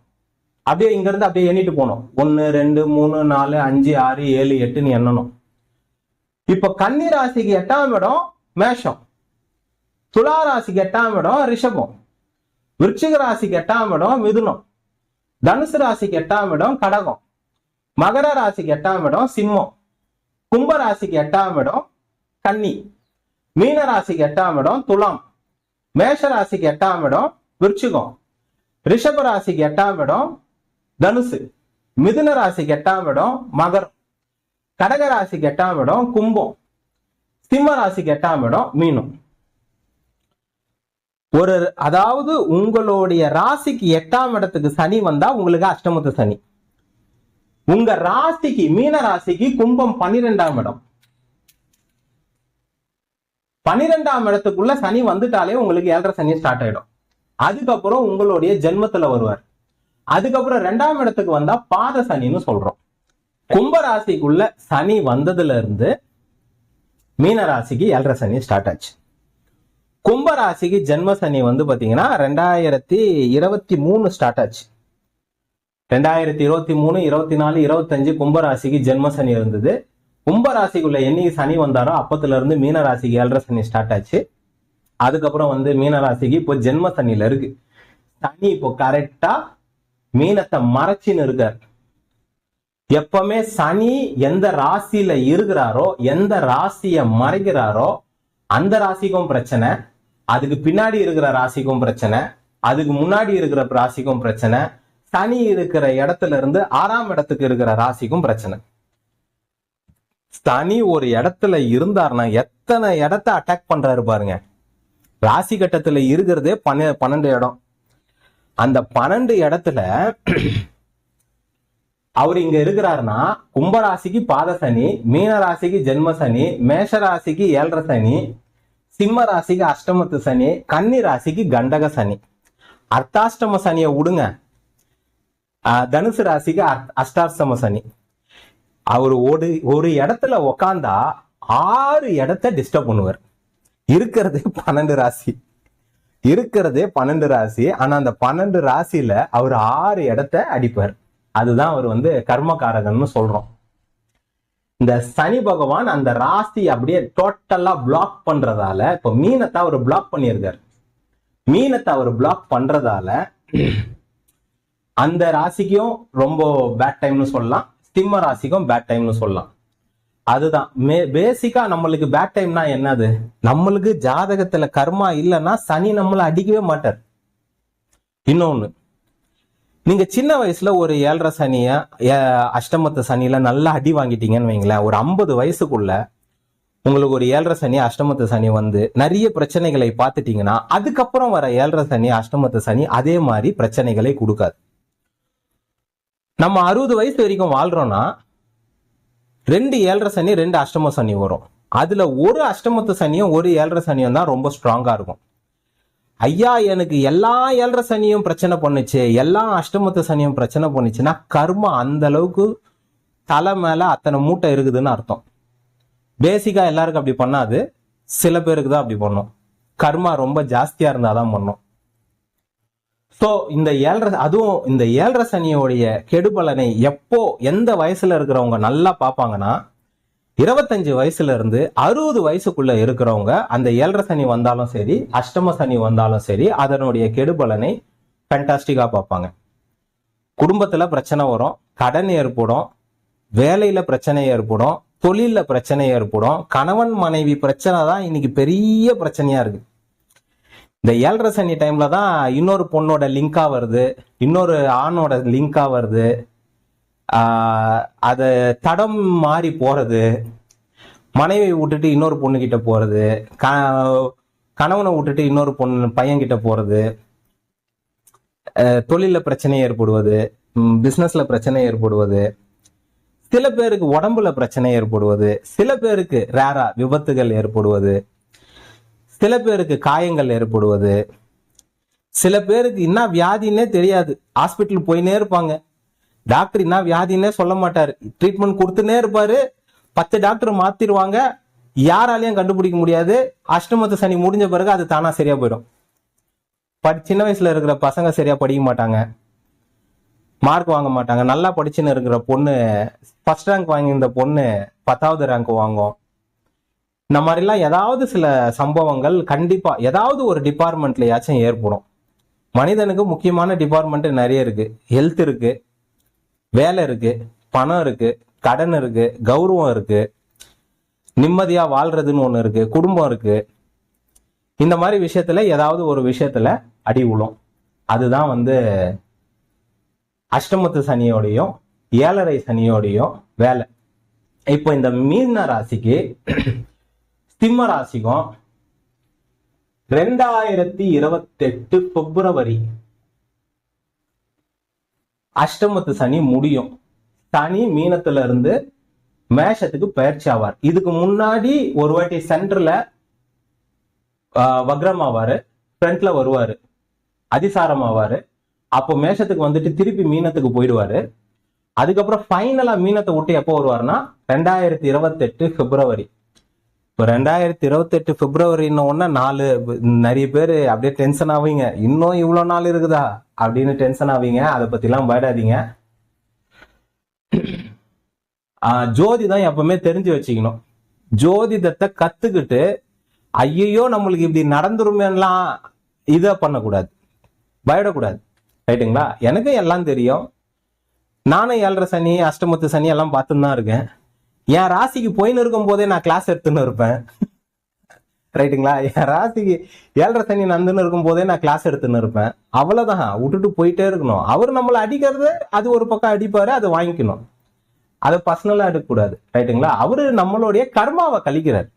அப்படியே இங்க இருந்து அப்படியே எண்ணிட்டு போனோம். 1 2 3 4 5 6 7 8ன்னு எண்ணணும். இப்ப கன்னி ராசிக்கு 8ஆம் இடம் மேஷம், துலா ராசிக்கு 8ஆம் இடம் ரிஷபம், விருச்சிக ராசிக்கு 8ஆம் இடம் மிதுனம், தனுசு ராசிக்கு 8ஆம் இடம் கடகம், மகர ராசிக்கு 8ஆம் இடம் சிம்மம், கும்ப ராசிக்கு 8ஆம் இடம் கன்னி, மீன ராசிக்கு 8ஆம் இடம் துலாம், மேஷ ராசிக்கு 8ஆம் இடம் விருச்சிகம், ரிஷப ராசிக்கு 8ஆம் இடம் தனுசு, மிதுன ராசிக்கு 8ஆம் இடம் மகரம், கடக ராசிக்கு 8ஆம் இடம் கும்பம், சிம்ம ராசிக்கு 8ஆம் இடம் மீனம். அதாவது உங்களுடைய ராசிக்கு 8ஆம் இடத்துக்கு சனி வந்தா உங்களுக்கு அஷ்டமத்து சனி. உங்க ராசிக்கு மீன ராசிக்கு கும்பம் 12ஆம் இடம். 12ஆம் இடத்துக்குள்ள சனி வந்துட்டாலே உங்களுக்கு 7.5 சனி ஸ்டார்ட் ஆயிடும். அதுக்கப்புறம் உங்களுடைய ஜென்மத்துல வருவார். அதுக்கப்புறம் 2ஆம் இடத்துக்கு வந்தா பாத சனின்னு சொல்றோம். கும்ப ராசிக்குள்ள சனி வந்ததுல இருந்து மீன ராசிக்கு 7.5 சனி ஸ்டார்ட் ஆச்சு. கும்ப ராசிக்கு ஜென்ம சனி வந்து பாத்தீங்கன்னா 2023 ஸ்டார்ட் ஆச்சு. 2023 24 25 கும்ப ராசிக்கு ஜென்ம சனி இருந்தது. கும்ப ராசிக்குள்ள என்னைக்கு சனி வந்தாரோ அப்பத்துல இருந்து மீன ராசிக்கு 7.5 சனி ஸ்டார்ட் ஆச்சு. அதுக்கப்புறம் வந்து மீன ராசிக்கு இப்போ ஜென்ம சனியில இருக்கு. சனி இப்போ கரெக்டா மீனத்தை மறைச்சின்னு இருக்கார். எப்பவுமே சனி எந்த ராசியில இருக்கிறாரோ, எந்த ராசிய மறைக்கிறாரோ அந்த ராசிக்கும் பிரச்சனை, அதுக்கு பின்னாடி இருக்கிற ராசிக்கும் பிரச்சனை, அதுக்கு முன்னாடி இருக்கிற ராசிக்கும் பிரச்சனை, சனி இருக்கிற இடத்துல இருந்து 6ஆம் இடத்துக்கு இருக்கிற ராசிக்கும் பிரச்சனை. சனி ஒரு இடத்துல இருந்தாருன்னா எத்தனை இடத்த அட்டாக் பண்றாரு பாருங்க. ராசி கட்டத்துல இருக்கிறதே 12 இடம். அந்த 12 இடத்துல அவர் இங்க இருக்கிறாருன்னா கும்பராசிக்கு பாத சனி, மீன ராசிக்கு ஜென்ம சனி, மேஷ ராசிக்கு 7.5 சனி, சிம்ம ராசிக்கு அஷ்டமத்து சனி, கன்னி ராசிக்கு கண்டக சனி. அர்த்தாஷ்டம சனியை விடுங்க, தனுசு ராசிக்கு அஷ்டாஷ்டம சனி. அவர் ஒரு இடத்துல உக்காந்தா 6 இடத்த டிஸ்டர்ப் பண்ணுவார். இருக்கிறதே 12 ராசி, இருக்கிறதே 12 ராசி. ஆனா அந்த 12 ராசியில அவர் 6 இடத்த அடிப்பார். அதுதான் அவர் வந்து கர்மகாரகன்னு சொல்றோம். இந்த சனி பகவான் அந்த ராசி அப்படியே டோட்டலா பிளாக் பண்றதால, இப்ப மீனத்தை அவர் பிளாக் பண்ணியிருக்காரு. மீனத்தை அவர் பிளாக் பண்றதால அந்த ராசிக்கும் ரொம்ப பேட் டைம்னு சொல்லலாம், சிம்ம ராசிக்கும் பேட் டைம்னு சொல்லலாம். அதுதான் பேசிக்கா நம்மளுக்கு பேட் டைம்னா என்னது? நம்மளுக்கு ஜாதகத்துல கர்மா இல்லைன்னா சனி நம்மளை அடிக்கவே மாட்டார். இன்னொன்னு, நீங்க சின்ன வயசுல ஒரு 7.5 சனிய அஷ்டமத்து சனியில நல்லா அடி வாங்கிட்டீங்கன்னு வைங்களேன். ஒரு 50 வயசுக்குள்ள உங்களுக்கு ஒரு 7.5 சனி அஷ்டமத்து சனி வந்து நிறைய பிரச்சனைகளை பார்த்துட்டீங்கன்னா அதுக்கப்புறம் வர 7.5 சனி அஷ்டமத்து சனி அதே மாதிரி பிரச்சனைகளை கொடுக்காது. நம்ம 60 வயசு வரைக்கும் வாழ்றோம்னா 2 7.5 சனி 2 அஷ்டம சனி வரும். அதுல ஒரு அஷ்டமத்து சனியும் ஒரு 7.5 சனியும் தான் ரொம்ப ஸ்ட்ராங்கா இருக்கும். ஐயா எனக்கு எல்லா 7.5 சனியும் பிரச்சனை பண்ணுச்சு, எல்லா அஷ்டமத்து சனியும் பிரச்சனை பண்ணுச்சுன்னா கர்மா அந்த அளவுக்கு தலை மேல அத்தனை மூட்டை இருக்குதுன்னு அர்த்தம். பேசிக்கா எல்லாருக்கும் அப்படி பண்ணாது, சில பேருக்கு தான் அப்படி பண்ணும். கர்மா ரொம்ப ஜாஸ்தியா இருந்தாதான் பண்ணும். ஸோ இந்த 7.5 அதுவும் இந்த 7.5 சனியோடைய கெடுபலனை எப்போ எந்த வயசுல இருக்கிறவங்க நல்லா பார்ப்பாங்கன்னா, 25 வயசுல இருந்து 60 வயசுக்குள்ள இருக்கிறவங்க அந்த 7.5 சனி வந்தாலும் சரி, அஷ்டம சனி வந்தாலும் சரி, அதனுடைய கெடுபலனை ஃபேண்டாஸ்டிக்கா பார்ப்பாங்க. குடும்பத்துல பிரச்சனை வரும், கடன் ஏற்படும், வேலையில பிரச்சனை ஏற்படும், தொழில பிரச்சனை ஏற்படும். கணவன் மனைவி பிரச்சனை தான் இன்னைக்கு பெரிய பிரச்சனையா இருக்கு. இந்த 7.5 சனி டைம்ல தான் இன்னொரு பொண்ணோட லிங்கா வருது, இன்னொரு ஆணோட லிங்கா வருது, அது தடம் மாறி போறது, மனைவி விட்டுட்டு இன்னொரு பொண்ணுகிட்ட போறது, கணவனை விட்டுட்டு இன்னொரு பையன்கிட்ட போறது, தொழில பிரச்சனை ஏற்படுவது, பிசினஸ்ல பிரச்சனை ஏற்படுவது, சில பேருக்கு உடம்புல பிரச்சனை ஏற்படுவது, சில பேருக்கு ரேரா விபத்துகள் ஏற்படுவது, சில பேருக்கு காயங்கள் ஏற்படுவது, சில பேருக்கு என்ன வியாதின்னே தெரியாது, ஹாஸ்பிட்டல் போயினே இருப்பாங்க, டாக்டர் என்ன வியாதின்னே சொல்ல மாட்டாரு, ட்ரீட்மெண்ட் கொடுத்துனே இருப்பாரு, 10 டாக்டர் மாத்திருவாங்க, யாராலையும் கண்டுபிடிக்க முடியாது. அஷ்டமத்து சனி முடிஞ்ச பிறகு அது தானா சரியா போயிடும். சின்ன வயசுல இருக்கிற பசங்க சரியா படிக்க மாட்டாங்க, மார்க் வாங்க மாட்டாங்க. நல்லா படிச்சுன்னு இருக்கிற பொண்ணு, ஃபர்ஸ்ட் ரேங்க் வாங்கியிருந்த பொண்ணு 10வது ரேங்க் வாங்கும். இந்த மாதிரிலாம் ஏதாவது சில சம்பவங்கள் கண்டிப்பா ஏதாவது ஒரு டிபார்ட்மெண்ட்லயாச்சும் ஏற்படும். மனிதனுக்கு முக்கியமான டிபார்ட்மெண்ட் நிறைய இருக்கு. ஹெல்த் இருக்கு, வேலை இருக்கு, பணம் இருக்கு, கடன் இருக்கு, கௌரவம் இருக்கு, நிம்மதியா வாழ்றதுன்னு ஒண்ணு இருக்கு, குடும்பம் இருக்கு. இந்த மாதிரி விஷயத்துல ஏதாவது ஒரு விஷயத்துல அடி விழும். அதுதான் அஷ்டமத்து சனியோடையும் 7.5 சனியோடையும் வேலை. இப்போ இந்த மீன ராசிக்கு சிம்ம ராசிக்கும் 2028 பிப்ரவரி அஷ்டமத்து சனி முடியும். சனி மீனத்துல இருந்து மேஷத்துக்கு பயிற்சி ஆவார். இதுக்கு முன்னாடி ஒரு வாட்டி சென்டர்ல வக்ரம் ஆவாரு, ஃப்ரண்ட்ல வருவாரு, அதிசாரம் ஆவாரு. அப்போ மேஷத்துக்கு வந்துட்டு திருப்பி மீனத்துக்கு போயிடுவாரு. அதுக்கப்புறம் ஃபைனலா மீனத்தை விட்டு எப்போ வருவாருன்னா 2028 பிப்ரவரி. இப்போ 2028 பிப்ரவரின்னு ஒன்னா நிறைய பேர் அப்படியே டென்ஷன் ஆவீங்க, இன்னும் இவ்வளவு நாள் இருக்குதா அப்படின்னு டென்ஷன் ஆவீங்க. அதை பத்தி எல்லாம் பயடாதீங்க. ஜோதி தான் எப்பவுமே தெரிஞ்சு வச்சுக்கணும். ஜோதிடத்தை கத்துக்கிட்டு ஐயோ நம்மளுக்கு இப்படி நடந்துருமேலாம் இதை பண்ணக்கூடாது, பயப்படக்கூடாது. ரைட்டுங்களா? எனக்கு எல்லாம் தெரியும். நானும் 7.5 சனி அஷ்டமத்து சனி எல்லாம் பார்த்துன்னு தான் இருக்கேன். என் ராசிக்கு போயின்னு இருக்கும் போதே நான் கிளாஸ் எடுத்துன்னு இருப்பேன். ரைட்டுங்களா? என் ராசிக்கு 7.5 சனி நந்துன்னு இருக்கும் போதே நான் கிளாஸ் எடுத்துன்னு இருப்பேன். அவ்வளவுதான், விட்டுட்டு போயிட்டே இருக்கணும். அவர் நம்மளை அடிக்கிறது அது ஒரு பக்கம் அடிப்பாரு, அதை வாங்கிக்கணும், அதை பர்சனலா எடுக்கக்கூடாது. ரைட்டுங்களா? அவரு நம்மளுடைய கர்மாவை கழிக்கிறார்.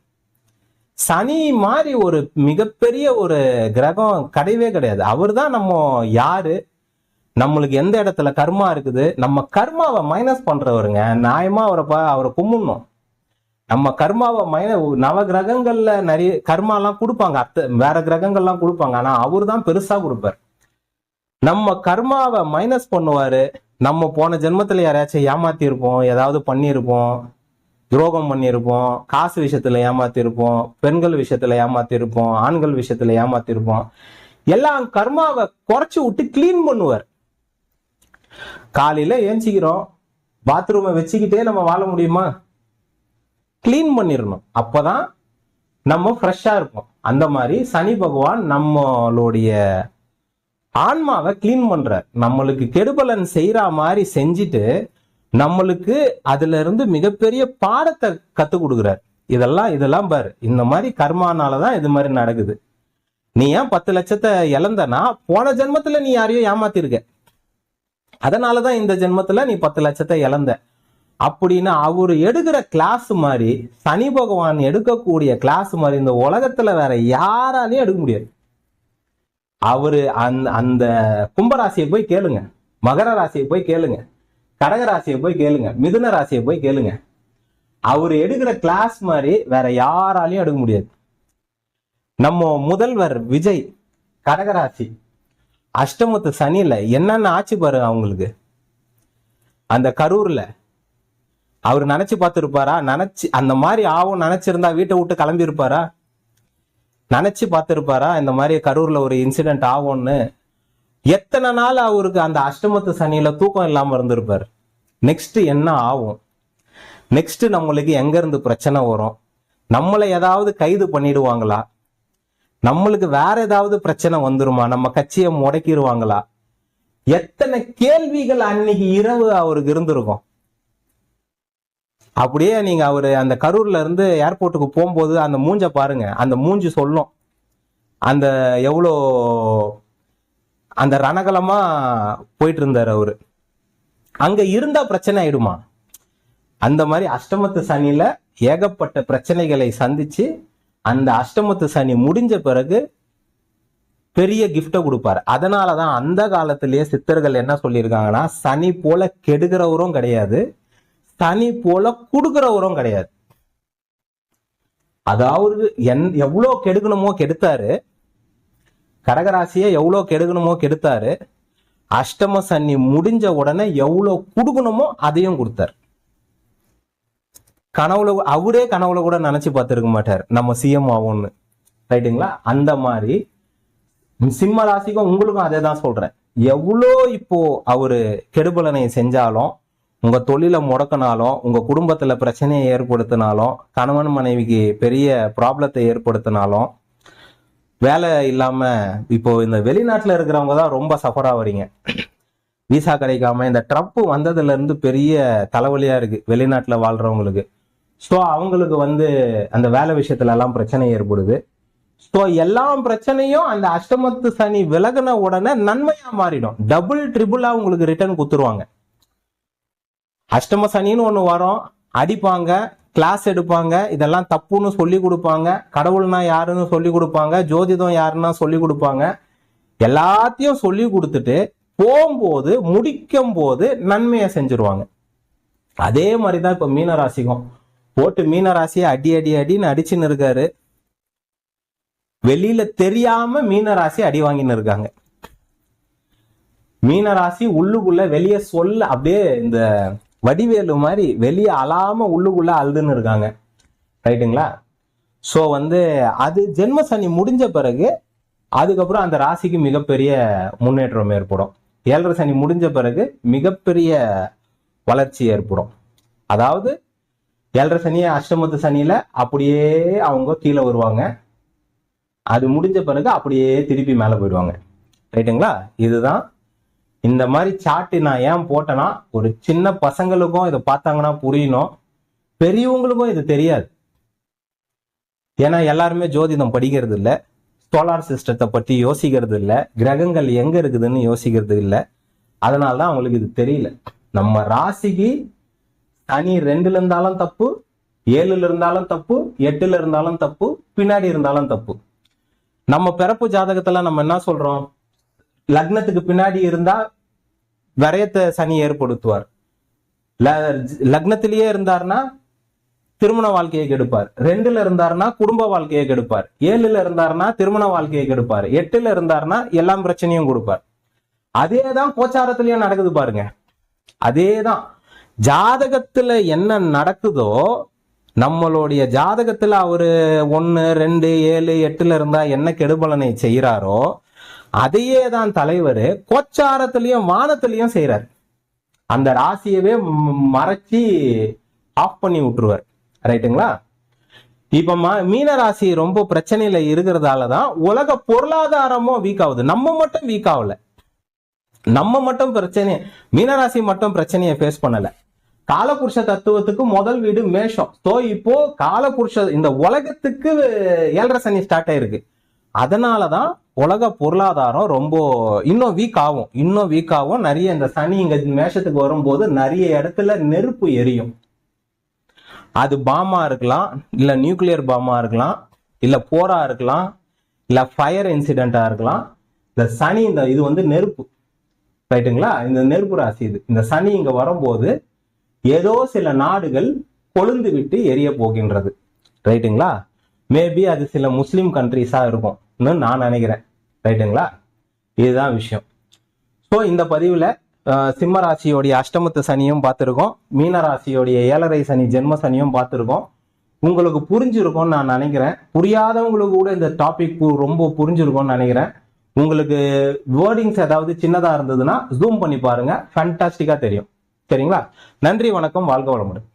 சனி மாதிரி ஒரு மிகப்பெரிய ஒரு கிரகம் கிடையவே கிடையாது. அவர் தான் நம்ம யாரு, நம்மளுக்கு எந்த இடத்துல கர்மா இருக்குது, நம்ம கர்மாவை மைனஸ் பண்றவருங்க. நியாயமா அவரை கும்பிடணும். நம்ம கர்மாவை நவ கிரகங்கள்ல நிறைய கர்மாலாம் கொடுப்பாங்க, வேற கிரகங்கள்லாம் கொடுப்பாங்க. ஆனா அவரு தான் பெருசா கொடுப்பார். நம்ம கர்மாவை மைனஸ் பண்ணுவாரு. நம்ம போன ஜென்மத்துல யாராச்சும் ஏமாத்தி இருப்போம், ஏதாவது பண்ணியிருப்போம், துரோகம் பண்ணியிருப்போம், காசு விஷயத்துல ஏமாத்திருப்போம், பெண்கள் விஷயத்துல ஏமாத்திருப்போம், ஆண்கள் விஷயத்துல ஏமாத்திருப்போம். எல்லாம் கர்மாவை குறைச்சு விட்டு கிளீன் பண்ணுவார். காலையில ஏஞ்சிக்கிறோம், பாத்ரூமை வச்சுக்கிட்டே நம்ம வாழ முடியுமா? கிளீன் பண்ணிடணும், அப்பதான் நம்ம ஃப்ரெஷ்ஷா இருப்போம். அந்த மாதிரி சனி பகவான் நம்மளுடைய ஆன்மாவை கிளீன் பண்றார். நம்மளுக்கு கெடுபலன் செய்யற மாதிரி செஞ்சுட்டு நம்மளுக்கு அதுல இருந்து மிகப்பெரிய பாடத்தை கத்து கொடுக்குறார். இதெல்லாம் பாரு, இந்த மாதிரி கர்மானாலதான் இது மாதிரி நடக்குது. நீ ஏன் 10 லட்சத்தை இழந்தனா போன ஜென்மத்துல நீ யாரையும் ஏமாத்திருக்க, அதனாலதான் இந்த ஜென்மத்துல நீ 10 லட்சத்தை இழந்த அப்படின்னு அவரு எடுக்கிற கிளாஸ் மாதிரி, சனி பகவான் எடுக்கக்கூடிய கிளாஸ் மாதிரி இந்த உலகத்துல வேற யாராலையும் எடுக்க முடியாது. அவரு அந்த கும்பராசியை போய் கேளுங்க, மகர ராசியை போய் கேளுங்க, கடக ராசியை போய் கேளுங்க, மிதுன ராசியை போய் கேளுங்க. அவரு எடுக்கிற கிளாஸ் மாதிரி வேற யாராலையும் எடுக்க முடியாது. நம்ம முதல்வர் விஜய் கடகராசி அஷ்டமத்து சனியில என்னென்ன ஆச்சு பாரு அவங்களுக்கு. அந்த கரூர்ல அவர் நினைச்சு பார்த்திருப்பாரா? நினைச்சு அந்த மாதிரி ஆகும் நினைச்சிருந்தா வீட்டை விட்டு கிளம்பி இருப்பாரா? நினைச்சு பார்த்திருப்பாரா இந்த மாதிரி கரூர்ல ஒரு இன்சிடென்ட் ஆகும்னு? எத்தனை நாள் அவருக்கு அந்த அஷ்டமத்து சனியில தூக்கம் இல்லாம இருந்திருப்பாரு. நெக்ஸ்ட் என்ன ஆகும், நெக்ஸ்ட் நம்மளுக்கு எங்க இருந்து பிரச்சனை வரும், நம்மளை ஏதாவது கைது பண்ணிடுவாங்களா, நம்மளுக்கு வேற ஏதாவது பிரச்சனை வந்துருமா, நம்ம கட்சியை முடக்கிடுவாங்களா, எத்தனை கேள்விகள் அன்னைக்கு இரவு அவருக்கு இருந்திருக்கும். அப்படியே நீங்க அவரு அந்த கரூர்ல இருந்து ஏர்போர்ட்டுக்கு போகும்போது அந்த மூஞ்ச பாருங்க, அந்த மூஞ்சி சொல்லும் அந்த எவ்வளோ அந்த ரணகலமா போயிட்டு இருந்தாரு அவரு. அங்க இருந்தா பிரச்சனை ஆயிடுமா? அந்த மாதிரி அஷ்டமத்து சனியில ஏகப்பட்ட பிரச்சனைகளை சந்திச்சு அந்த அஷ்டமத்து சனி முடிஞ்ச பிறகு பெரிய கிஃப்ட கொடுப்பாரு. அதனாலதான் அந்த காலத்திலேயே சித்தர்கள் என்ன சொல்லியிருக்காங்கன்னா, சனி போல கெடுக்கிறவரும் கிடையாது, சனி போல கொடுக்கிறவரும் கிடையாது. அதாவது எவ்வளவு கெடுக்கணுமோ கெடுத்தாரு, கடகராசியை எவ்வளவு கெடுக்கணுமோ கெடுத்தாரு, அஷ்டம சனி முடிஞ்ச உடனே எவ்வளவு கொடுக்கணுமோ அதையும் கொடுத்தாரு. கனவுல அவரே கனவுல கூட நினைச்சு பார்த்திருக்க மாட்டார் நம்ம சிஎம் ஆகும்னு. ரைட்டுங்களா? அந்த மாதிரி சிம்ம ராசிக்கும் உங்களுக்கும் அதே தான் சொல்றேன். எவ்வளோ இப்போ அவரு கெடுபலனை செஞ்சாலும், உங்க தொழிலை முடக்கினாலும், உங்க குடும்பத்துல பிரச்சனையை ஏற்படுத்தினாலும், கணவன் மனைவிக்கு பெரிய ப்ராப்ளத்தை ஏற்படுத்தினாலும், வேலை இல்லாம இப்போ இந்த வெளிநாட்டுல இருக்கிறவங்க தான் ரொம்ப சஃபர் ஆவறீங்க. விசா கிடைக்காம இந்த ட்ரம்ப் வந்ததுல இருந்து பெரிய தலைவலியா இருக்கு வெளிநாட்டுல வாழ்றவங்களுக்கு. ஸோ அவங்களுக்கு அந்த வேலை விஷயத்துல எல்லாம் பிரச்சனை ஏற்படுது. ஸோ எல்லா பிரச்சனையும் அந்த அஷ்டமத்து சனி விலகின உடனே நன்மையா மாறிடும். டபுள் ட்ரிபிளா உங்களுக்கு ரிட்டர்ன் குத்துருவாங்க. அஷ்டம சனின்னு ஒண்ணு வரும், அடிப்பாங்க, கிளாஸ் எடுப்பாங்க, இதெல்லாம் தப்புன்னு சொல்லி கொடுப்பாங்க, கடவுள்னா யாருன்னு சொல்லி கொடுப்பாங்க, ஜோதிடம் யாருன்னா சொல்லி கொடுப்பாங்க, எல்லாத்தையும் சொல்லி கொடுத்துட்டு போகும்போது முடிக்கும் போது நன்மையை செஞ்சிருவாங்க. அதே மாதிரிதான் இப்ப மீனராசிக்கும் போட்டு மீனராசியை அடி அடி அடின்னு அடிச்சுன்னு இருக்காரு. வெளியில தெரியாம மீனராசி அடி வாங்கின்னு இருக்காங்க. மீனராசி உள்ளுக்குள்ள வெளியே சொல்ல அப்படியே இந்த வடிவேலு மாதிரி வெளியே அழாம உள்ளுக்குள்ள அழுதுன்னு இருக்காங்க. ரைட்டுங்களா? ஸோ அது ஜென்ம சனி முடிஞ்ச பிறகு அதுக்கப்புறம் அந்த ராசிக்கு மிகப்பெரிய முன்னேற்றம் ஏற்படும். 7.5 சனி முடிஞ்ச பிறகு மிகப்பெரிய வளர்ச்சி ஏற்படும். அதாவது 7.5 சனி அஷ்டமத்து சனியில அப்படியே அவங்க கீழே வருவாங்க, அது முடிஞ்ச பிறகு அப்படியே திருப்பி மேலே போயிடுவாங்க. ரைட்டுங்களா? இதுதான் இந்த மாதிரி சாட்டு நான் ஏன் போட்டேன்னா, ஒரு சின்ன பசங்களுக்கும் இதை பார்த்தாங்கன்னா புரியணும், பெரியவங்களுக்கும் இது தெரியாது. ஏன்னா எல்லாருமே ஜோதிடம் படிக்கிறது இல்லை, சோலார் சிஸ்டத்தை பற்றி யோசிக்கிறது இல்லை, கிரகங்கள் எங்க இருக்குதுன்னு யோசிக்கிறது இல்லை. அதனாலதான் அவங்களுக்கு இது தெரியல. நம்ம ராசிக்கு சனி 2ல இருந்தாலும் தப்பு, 7ல இருந்தாலும் தப்பு, 8ல இருந்தாலும் தப்பு, பின்னாடி இருந்தாலும் தப்பு. நம்ம பிறப்பு ஜாதகத்துல நம்ம என்ன சொல்றோம், லக்னத்துக்கு பின்னாடி இருந்தா விரயத்தை சனி ஏற்படுத்துவார், லக்னத்திலேயே இருந்தார்னா திருமண வாழ்க்கையை கெடுப்பார், 2ல இருந்தாருன்னா குடும்ப வாழ்க்கையை கெடுப்பார், 7ல இருந்தாருன்னா திருமண வாழ்க்கையை கெடுப்பார், 8ல இருந்தாருன்னா எல்லாம் பிரச்சனையும் கொடுப்பார். அதேதான் கோச்சாரத்திலயும் நடக்குது பாருங்க. அதேதான் ஜாதகத்துல என்ன நடக்குதோ, நம்மளுடைய ஜாதகத்துல அவரு 1, 2, 7, 8ல இருந்தா என்ன கெடுபலனை செய்யறாரோ அதையே தான் தலைவர் கோச்சாரத்திலையும் வானத்திலையும் செய்யறாரு. அந்த ராசியவே மறைச்சி ஆஃப் பண்ணி விட்டுருவார். ரைட்டுங்களா? இப்ப மீன ராசி ரொம்ப பிரச்சனையில இருக்கிறதாலதான் உலக பொருளாதாரமும் வீக் ஆகுது. நம்ம மட்டும் வீக் ஆகல, நம்ம மட்டும் பிரச்சனை, மீனராசி மட்டும் பிரச்சனையை ஃபேஸ் பண்ணல. காலபுருஷ தத்துவத்துக்கு முதல் வீடு மேஷம். ஸோ இப்போ காலபுருஷ இந்த உலகத்துக்கு 7.5 சனி ஸ்டார்ட் ஆயிருக்கு. அதனாலதான் உலக பொருளாதாரம் ரொம்ப இன்னும் வீக் ஆகும். நிறைய இந்த சனி இங்க மேஷத்துக்கு வரும்போது நிறைய இடத்துல நெருப்பு எரியும். அது பாமா இருக்கலாம், இல்ல நியூக்ளியர் பாமா இருக்கலாம், இல்ல போரா இருக்கலாம், இல்ல ஃபயர் இன்சிடென்டா இருக்கலாம். இந்த சனி இது நெருப்பு. ரைட்டுங்களா? இந்த நெருப்பு ராசி இது. இந்த சனி இங்க வரும்போது ஏதோ சில நாடுகள் கொழுந்து விட்டு எரிய போகின்றது. ரைட்டுங்களா? மேபி அது சில முஸ்லிம் கண்ட்ரிஸா இருக்கும்னு நான் நினைக்கிறேன். ரைட்டுங்களா? இதுதான் விஷயம். ஸோ இந்த பதிவில் சிம்ம ராசியோடைய அஷ்டமத்து சனியும் பார்த்துருக்கோம், மீன ராசியோடைய 7.5 சனி ஜென்ம சனியும் பார்த்துருக்கோம். உங்களுக்கு புரிஞ்சிருக்கும்னு நான் நினைக்கிறேன். புரியாதவங்களுக்கு கூட இந்த டாபிக் ரொம்ப புரிஞ்சிருக்கும்னு நினைக்கிறேன். உங்களுக்கு வேர்டிங்ஸ் ஏதாவது சின்னதாக இருந்ததுன்னா ஜூம் பண்ணி பாருங்க, ஃபேண்டாஸ்டிக்காக தெரியும். சரிங்களா? நன்றி, வணக்கம், வாழ்க வளமுடன்.